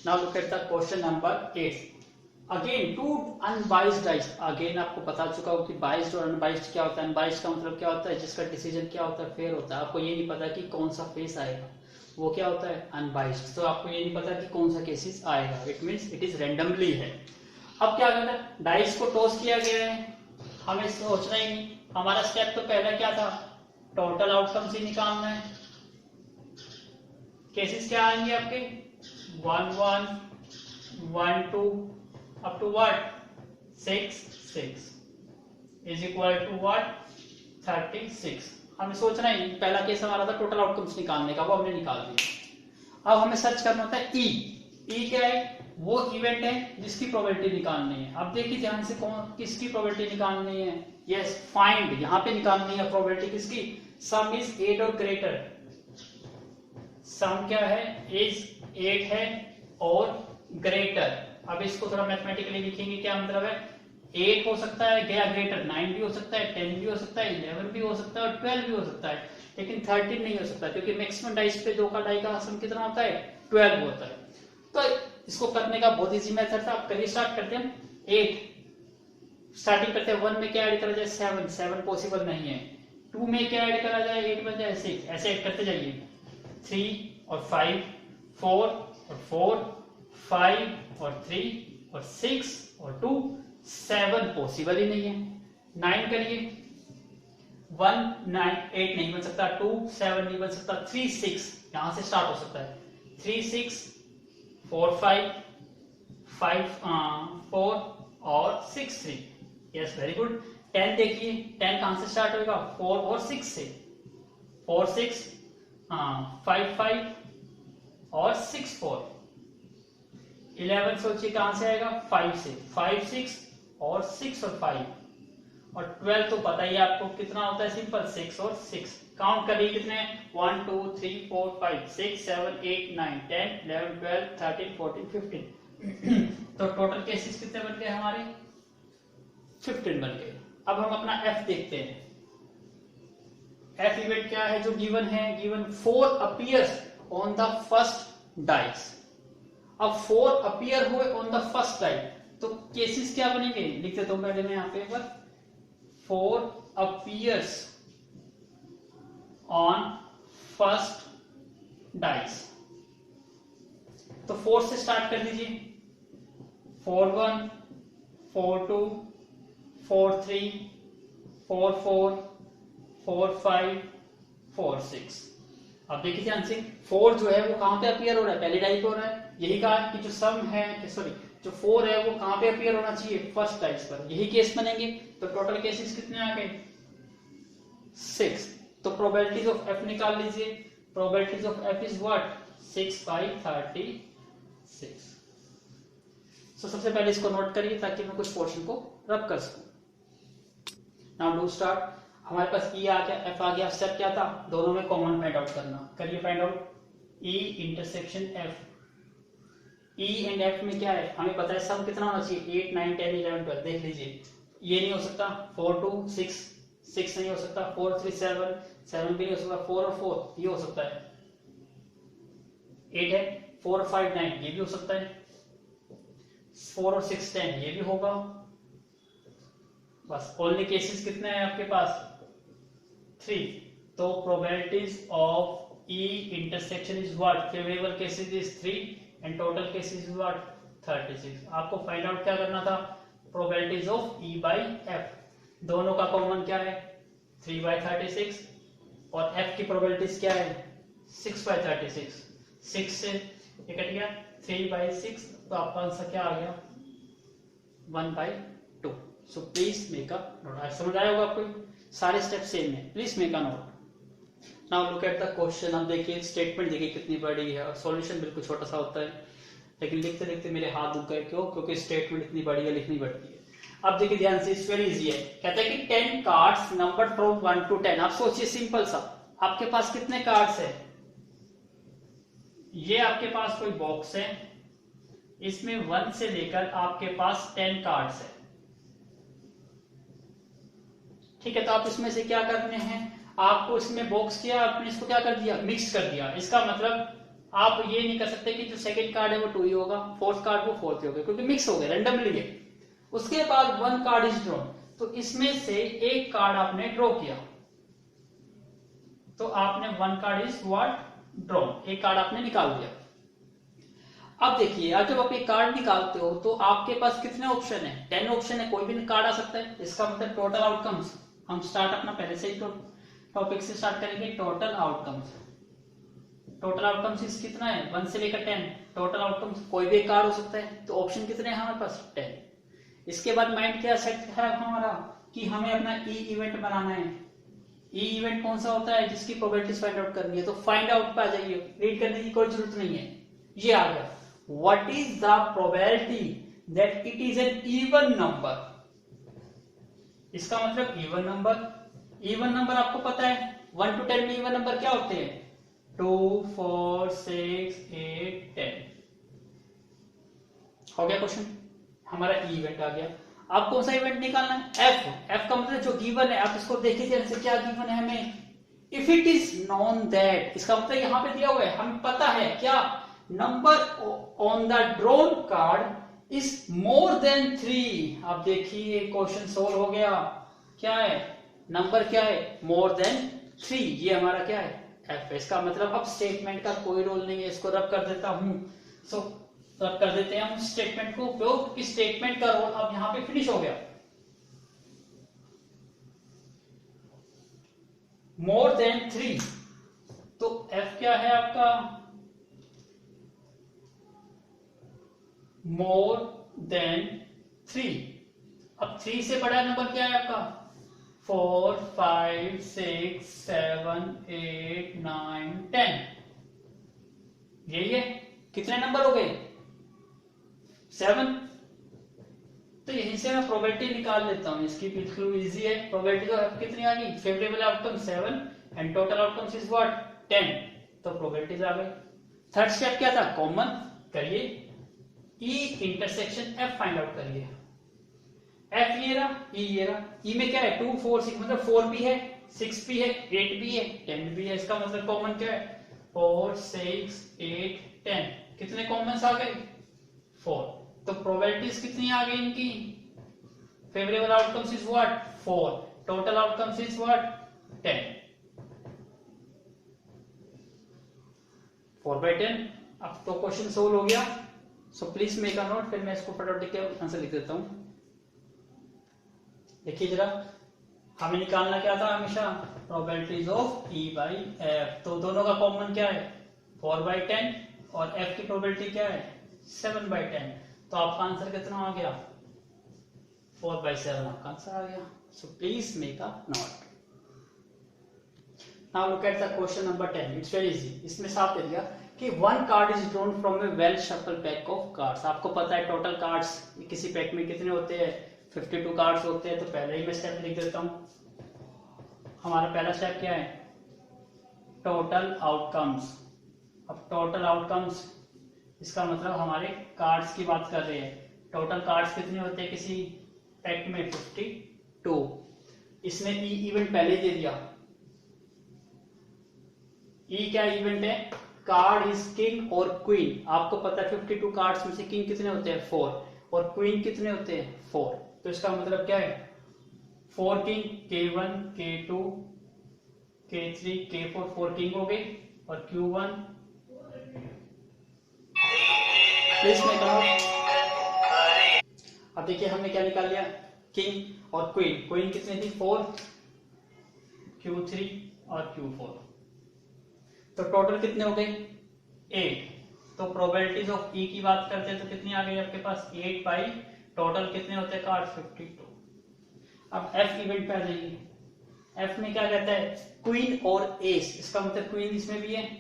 Now look at the question number 8। Again two unbiased dice. Again आपको बता चुका हूं कि बाइस्ड और अनबाइस्ड क्या होता है। अनबाइस्ड का मतलब क्या होता है, जिसका डिसीजन क्या होता है, फेयर होता है। आपको ये नहीं पता कि कौन सा फेस आएगा, वो क्या होता है अनबाइस्ड। तो आपको ये नहीं पता कि कौन सा केसेस आएगा, it means it is randomly है। अब क्या करना है, डाइस को टॉस किया गया है, हमें सोचना ही नहीं। हमारा स्टेप तो पहला क्या था, टोटल आउटकम्स ही निकालना है। केसेस क्या आएंगे आपके 1 1 1 2 up to what 6 6 is equal to what 36। हमें सोचना ही, पहला केस हमारा था टोटल आउटकम्स निकालने का, वो हमने निकाल दिया। अब हमें सर्च करना होता है ई क्या है, वो इवेंट है जिसकी प्रोबेबिलिटी निकालनी है। अब देखिए ध्यान से, कौन किसकी प्रोबेबिलिटी निकालनी है, यस फाइंड, यहां पे निकालनी है प्रोबेबिलिटी किसकी, सम इज 8 और ग्रेटर। सम क्या है, इज 8 है और ग्रेटर। अब इसको थोड़ा मैथमेटिकली लिखेंगे, क्या मतलब है, 8 हो सकता है या ग्रेटर, 9 भी हो सकता है, 10 भी हो सकता है, 11 भी हो सकता है और 12 भी हो सकता है, लेकिन 13 नहीं हो सकता, क्योंकि मैक्सिमम डाइस पे दो का डाई का सम कितना होता है 12 होता है। तो इसको करने का बहुत इजी मेथड था। अब करिए, स्टार्ट करते हैं 8 स्टार्टिंग करते हैं। 1 में क्या ऐड करा जाए 7, 7 पॉसिबल नहीं है। 2 में क्या ऐड करा जाए 8 बन जाए 6, ऐसे ऐड करते जाइए। 3 और 5, 4 और 4, 5 और 3 और 6 और 2, 7 पॉसिबल ही नहीं है। 9 करिए, 1 9 8 नहीं बन सकता, 2 7 नहीं बन सकता, 3 6 यहां से स्टार्ट हो सकता है। 3 6 4 5 5 4 और 6 3, यस वेरी गुड। 10 देखिए, 10 कहां से स्टार्ट होगा 4 और 6 से, 4 6 5 5 और 6 4। 11 सोचिए कहां से आएगा 5 से, 5 6 और 6 और 5। और 12 तो पता ही आपको कितना होता है, सिंपल 6 और 6। काउंट करिए कितने, 1 2 3 4 5 6 7 8 9 10 11 12 13 14 15 तो टोटल केसेस कितने बन गए हमारे 15 बन गए। अब हम अपना एफ देखते हैं। एफ इवेंट क्या है जो गिवन है, given 4 appears on the first dice. अब 4 अपीयर हुए ऑन द फर्स्ट डाई, तो केसेस क्या बनेंगे, लिख देता हूं पहले मैं यहां पे एक बार, 4 अपीयर्स ऑन फर्स्ट डाइस। तो 4 से स्टार्ट कर दीजिए, 4 1 4 2 4 3 4 4 4 5 4 6। अब देखिए ध्यान से, 4 जो है वो कहां पे अपीयर हो रहा है, पहले डाई पे हो रहा है। यही कहा कि जो सम है, सॉरी जो 4 है वो कहां पे अपीयर होना चाहिए, फर्स्ट डाइस पर। यही केस बनेंगे। तो टोटल केसेस कितने आ गए 6। तो प्रोबेबिलिटीज ऑफ एफ निकाल लीजिए। Probabilities of F is what 6/36। सो सबसे पहले इसको नोट करिए ताकि मैं कुछ पोर्शन को रब कर सकूं। Now do start. हमारे पास ई आ गया, एफ आ गया। स्टेप क्या था, दोनों में कॉमन फाइंड आउट करना। करिए find out E intersection F. E and F में क्या है, हमें पता है सम कितना होना चाहिए 8 9 10 11 12। देख लीजिए, ये नहीं हो सकता 4 2 6 6 नहीं हो सकता, 4 3 7 7 भी नहीं हो सकता, 4 और 4 ये हो सकता है, 8 है, 4 और 5 9 ये भी हो सकता है, 4 और 6 10 ये भी होगा। बस ओनली केसेस कितने हैं आपके पास 3। तो probabilities of E intersection is what, favourable cases is 3 and total cases is what 36। आपको फाइंड आउट क्या करना था, probabilities of E by F. दोनों का कॉमन क्या है 3/36 और एफ की प्रोबेबिलिटीज क्या है 6/36। 6 से ये कट गया 3/6, तो आपका आंसर क्या आ गया 1/2। सो प्लीज मेक अ नोट। समझ आया होगा आपको, सारे स्टेप सेम है, please make a note. Now look at the question. अब देखिए स्टेटमेंट देखिए कितनी बड़ी है और सॉल्यूशन बिल्कुल छोटा सा होता है, लेकिन लिखते लिखते मेरे हाथ दुख गए। क्यों, क्योंकि स्टेटमेंट इतनी बड़ी है, लिखनी पड़ती है। अब देखिए ध्यान से, इट्स वेरी इजी है। कहता है कि 10 कार्ड्स नंबर्ड फ्रॉम 1 to 10। आप सोचिए सिंपल सा, आपके पास कितने कार्ड्स है, ये आपके पास कोई बॉक्स है, इसमें 1 से लेकर आपके पास 10 कार्ड्स है, ठीक है। तो आप इसमें से क्या करने हैं, आपको इसमें बॉक्स किया, आपने इसको क्या कर दिया, मिक्स कर दिया। इसका मतलब आप ये नहीं कर सकते कि जो सेकंड कार्ड है वो 2 ही होगा, फोर्थ कार्ड वो 4 ही होगा, क्योंकि मिक्स हो गया, रैंडमली है। उसके बाद 1 कार्ड इज ड्रॉन, तो इसमें से एक कार्ड आपने ड्रॉ किया, तो आपने 1 कार्ड इज व्हाट, ड्रॉन, एक कार्ड आपने निकाल दिया। अब देखिए, अब जब आप एक कार्ड निकालते हो तो आपके पास कितने ऑप्शन है, 10 ऑप्शन है, कोई भी कार्ड आ सकता है। इसका मतलब टोटल आउटकम्स, हम स्टार्ट अपना पहले से ही टॉपिक से स्टार्ट करेंगे। टोटल आउटकम्स, टोटल आउटकम्स इस कितना है, 1 से लेकर 10, टोटल आउटकम्स कोई भी कार्ड हो सकता है। तो ऑप्शन कितने हैं हमारे पास, 10। इसके बाद माइंड क्या सेट है हमारा, कि हमें अपना ई इवेंट बनाना है। ई इवेंट कौन सा होता है, जिसकी प्रोबेबिलिटीज फाइंड आउट करनी है। तो फाइंड आउट पे आ जाइए, रीड करने की कोई जरूरत नहीं है, ये आ गया। What is the probability that it is an even number. इसका मतलब इवन नंबर, इवन नंबर आपको पता है 1 to 10 में इवन नंबर क्या होते हैं, 2, 4, 6, 8, 10। हो गया क्वेश्चन, हमारा इवेंट आ गया। अब कौन सा इवेंट निकालना है, एफ। एफ का मतलब जो गिवन है, आप इसको देखिए ध्यान से, क्या गिवन है हमें, if it is known that. इसका मतलब यहां पे दिया हुआ है, हमें पता है क्या, number on the drawn card is more than 3। अब देखिए क्वेश्चन सोल्व हो गया, क्या है, नंबर क्या है, मोर देन 3, ये हमारा क्या है, एफ। इसका मतलब अब स्टेटमेंट का कोई रोल नहीं है, इसको रब कर देता हूं। सो रब कर देते हैं हम स्टेटमेंट को उपयोग, कि स्टेटमेंट का रोल अब यहां पे फिनिश हो गया। मोर देन 3, तो एफ क्या है आपका, मोर देन 3। अब 3 से बड़ा नंबर क्या है आपका, 4, 5, 6, 7, 8, 9, 10, यही है। कितने नंबर हो गए, 7। तो यहीं से मैं प्रोबेबिलिटी निकाल लेता हूं, इसकी बिल्कुल इजी है। प्रोबेबिलिटी तो कितनी आ गई, favourable outcome 7 and total outcomes is what, 10। तो प्रोबेबिलिटीज आ गई। थर्ड स्टेप क्या था, कॉमन करिए, ई इंटरसेक्शन एफ फाइंड आउट करिए। एफ ये रहा, ई ये रहा। ई में क्या है, 2, 4, 6, मतलब 4 भी है, 6 भी है, 8 भी है, 10 भी है। इसका मतलब कॉमन क्या है, 4, 6, 8, 10। कितने कॉमन आ गए, 4। तो प्रोबेबिलिटीज कितनी आ गई इनकी, favourable outcomes is what, 4, total outcomes is what, 10। 4/10। अब तो क्वेश्चन सोल्व हो गया। So please make a note, फिर मैं इसको फटाफट लिख के आंसर लिख देता हूं। देखिए जरा, हमें निकालना क्या था हमेशा, probabilities of E by F. तो दोनों का कॉमन क्या है, 4/10, और एफ की प्रोबेबिलिटी क्या है, 7/10। तो आपका आंसर कितना आ गया, 4/7 आपका आंसर आ गया। So please make a note. Now look at the question number 10। It's very easy. इसमें साफ दे दिया कि 1 card is drawn from A well shuffle pack of cards. आपको पता है टोटल कार्ड्स किसी पैक में कितने होते हैं, 52 कार्ड्स होते हैं। तो पहले ही मैं स्टेप लिख देता हूं। हमारा पहला स्टेप क्या है, टोटल आउटकम्स। अब टोटल आउटकम्स, इसका मतलब हमारे कार्ड्स की बात कर रहे हैं। टोटल कार्ड्स कितने होते हैं किसी पैक में, 52। इसने ई इवेंट पहले दे दिया। ई क्या इवेंट है, कार्ड इज किंग और क्वीन। आपको पता है 52 कार्ड्स में से किंग कितने होते हैं, 4, और क्वीन कितने होते हैं, 4। तो इसका मतलब क्या है, 4 king, K1, K2, K3, K4, 4 king हो गए, और Q1 प्लीज में करो। अब देखिए हमने क्या निकाल लिया, किंग और क्वीन। क्वीन कितनी थी, 4, Q3 और Q4। तो टोटल कितने हो गए, 8। तो प्रोबेबिलिटीज ऑफ ई की बात करते हैं तो कितनी आ गई आपके पास, 8 बाई टोटल कितने होते हैं कार्ड, 52। अब एफ इवेंट पे आ जाइए। एफ में क्या कहता है, क्वीन और एस। इसका मतलब क्वीन इसमें भी है,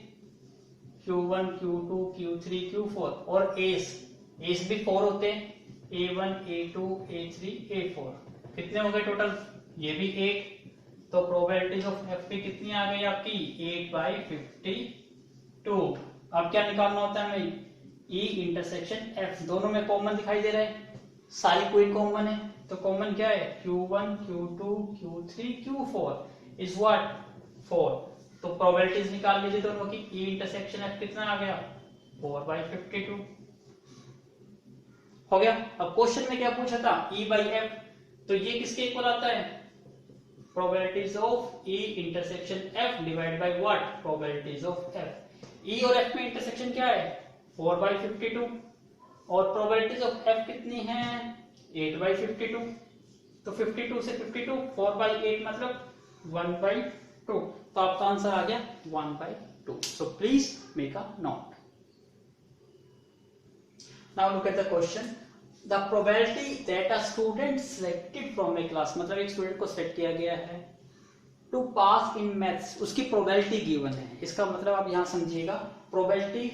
Q1, Q2, Q3, Q4, और एस भी 4 होते हैं, A1, A2, A3, A4। कितने हो गए टोटल, ये भी 8। तो प्रोबेबिलिटीज ऑफ एफ पी कितनी आ गई आपकी, 8/52। अब क्या निकालना होता है हमें, E इंटरसेक्शन F, दोनों में कॉमन दिखाई दे रहा है, सारी कोई कॉमन है, तो कॉमन क्या है Q1 Q2 Q3 Q4 is what 4। तो प्रोबेबिलिटीज निकाल लीजिए दोनों की। E इंटरसेक्शन F कितना आ गया 4/52 हो गया। अब क्वेश्चन में क्या पूछा था E/F, तो ये किसके इक्वल आता है probabilities of E intersection F divide by what probabilities of F। E और F में इंटरसेक्शन क्या है 4/52 और प्रोबेबिलिटीज ऑफ F कितनी है 8/52। तो 52 से 52 4/8 मतलब 1/2, तो आपका आंसर आ गया 1/2। सो please make a note. Now look at the question. The probability that a student selected from a class, मतलब एक स्टूडेंट को सेलेक्ट किया गया है to pass in maths, उसकी probability given है। इसका मतलब आप यहाँ समझिएगा, probability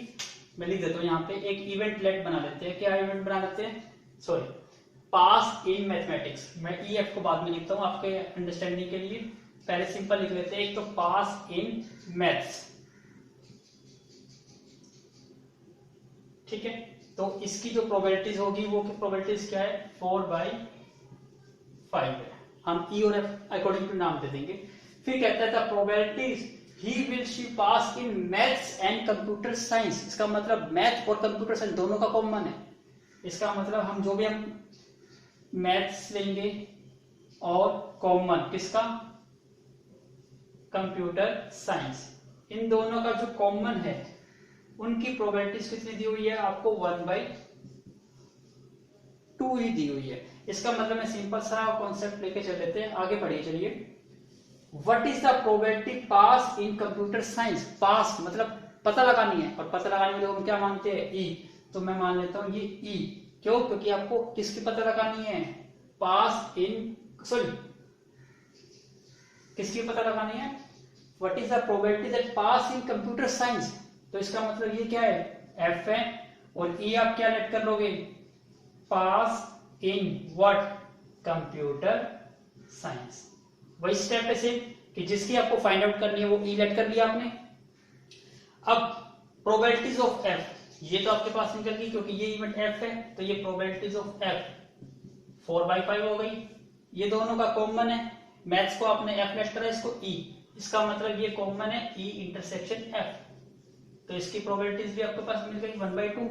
मैं लिख देता हूँ यहाँ पे, एक इवेंट लेट बना लेते हैं। क्या इवेंट बना लेते हैं, सॉरी, पास इन मैथमेटिक्स। मैं EF को बाद में लिखता हूँ आपके अंडरस्टैंडिंग के लिए, पहले सिंपल लिख लेते हैं। एक तो पास इन मैथ्स, ठीक है, तो इसकी जो प्रोबेबिलिटीज होगी वो प्रोबेबिलिटीज क्या है 4/5 है। हम E और F अकॉर्डिंग टू नाम दे देंगे। फिर कहता है probabilities he will she pass in maths and computer science. इसका मतलब मैथ और कंप्यूटर साइंस दोनों का कॉमन है। इसका मतलब हम जो भी हम मैथ्स लेंगे और कॉमन किसका कंप्यूटर साइंस, इन दोनों का जो कॉमन है उनकी प्रोबेबिलिटीज कितनी दी हुई है आपको 1/2 ही दी हुई है। इसका मतलब मैं सिंपल सा कॉन्सेप्ट लेके चल लेते हैं, आगे बढ़िए चलिए। What is the probability pass in computer science. Pass मतलब पता लगानी है, और पता लगाने में हम क्या मानते हैं E, तो मैं मान लेता हूं ये E। क्यों, क्योंकि आपको किसकी पता लगानी है पास इन, सॉरी किसकी पता लगानी है, what is the probability that pass in computer science. तो इसका मतलब ये क्या है F है, और E आप क्या लेट कर लोगे पास इन व्हाट कंप्यूटर साइंस। वही स्टेप है सेम कि जिसकी आपको फाइंड आउट करनी है वो E लेट कर लिया आपने। अब प्रोबेबिलिटीज ऑफ F, ये तो आपके पास निकल गई क्योंकि ये इवेंट F है, तो ये प्रोबेबिलिटीज ऑफ F 4/5 हो गई। ये दोनों का कॉमन है, मैथ्स को आपने F लेट करा, इसको E, इसका मतलब ये कॉमन है E इंटरसेक्शन F, तो इसकी प्रोबेबिलिटीज भी आपके पास मिल गई 1/2।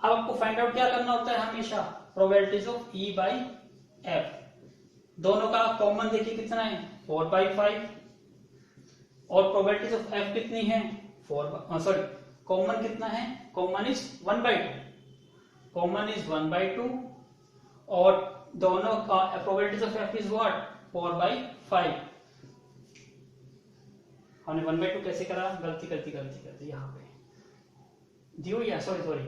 अब आपको फाइंड आउट क्या करना होता है हमेशा, प्रोबेबिलिटीज ऑफ E/F। दोनों का कॉमन देखिए कितना है 4/5, और प्रोबेबिलिटीज ऑफ F कितनी है 4, सॉरी कॉमन कितना है, कॉमन इज 1/2, कॉमन इज 1/2, और दोनों का probabilities of F is what 4/5। हमने 1/2 कैसे करा, गलती यहाँ पे दी हुई है, सॉरी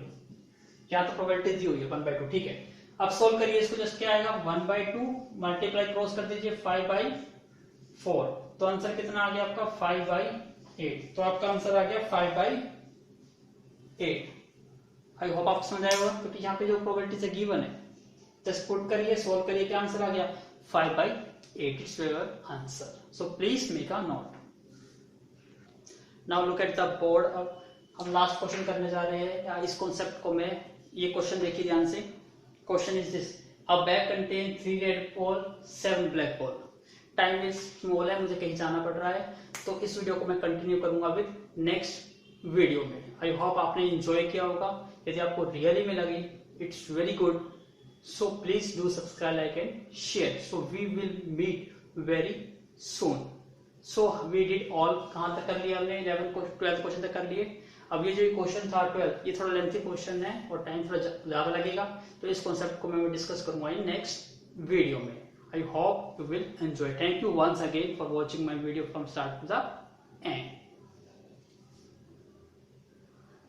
यहाँ तो प्रोबेबिलिटी दी हुई है 1/2, ठीक है। अब सोल्व करिए इसको, जस्ट क्या आएगा 1/2 मल्टीप्लाई क्रॉस कर दीजिए 5/4, तो आंसर कितना आ गया आपका 5/8। तो आपका आंसर आ गया 5/8। आई होप आपको समझ आया होगा, क्योंकि यहाँ पे जो प्रोबेबिलिटी से गिवन है, जस्ट पुट करिए, सोल्व करिए, क्या आंसर आ गया 5/8 it's your answer. So please make a note. Now look at the board. अब हम लास्ट क्वेश्चन करने जा रहे हैं इस कॉन्सेप्ट को। मैं ये क्वेश्चन देखिए ध्यान से। Question is this, a bag contain 3 red ball 7 black ball. Time is small है, मुझे कहीं जाना पड़ रहा है, तो इस वीडियो को मैं कंटिन्यू करूंगा विद नेक्स्ट वीडियो में। आई होप आपने एंजॉय किया होगा। यदि आपको रियली में लगी it's very good, so please do subscribe, like and share. So we will meet very soon. So we did all, कहां तक कर लिया हमने 11 को 12 क्वेश्चन तक कर लिए। अब ये जो क्वेश्चन था 12, ये थोड़ा लेंथी क्वेश्चन है और टाइम थोड़ा ज्यादा लगेगा, तो इस कॉन्सेप्ट को मैं डिस्कस करूंगा इन नेक्स्ट वीडियो में। I hope you will enjoy. Thank you once again for watching my video from start to the and.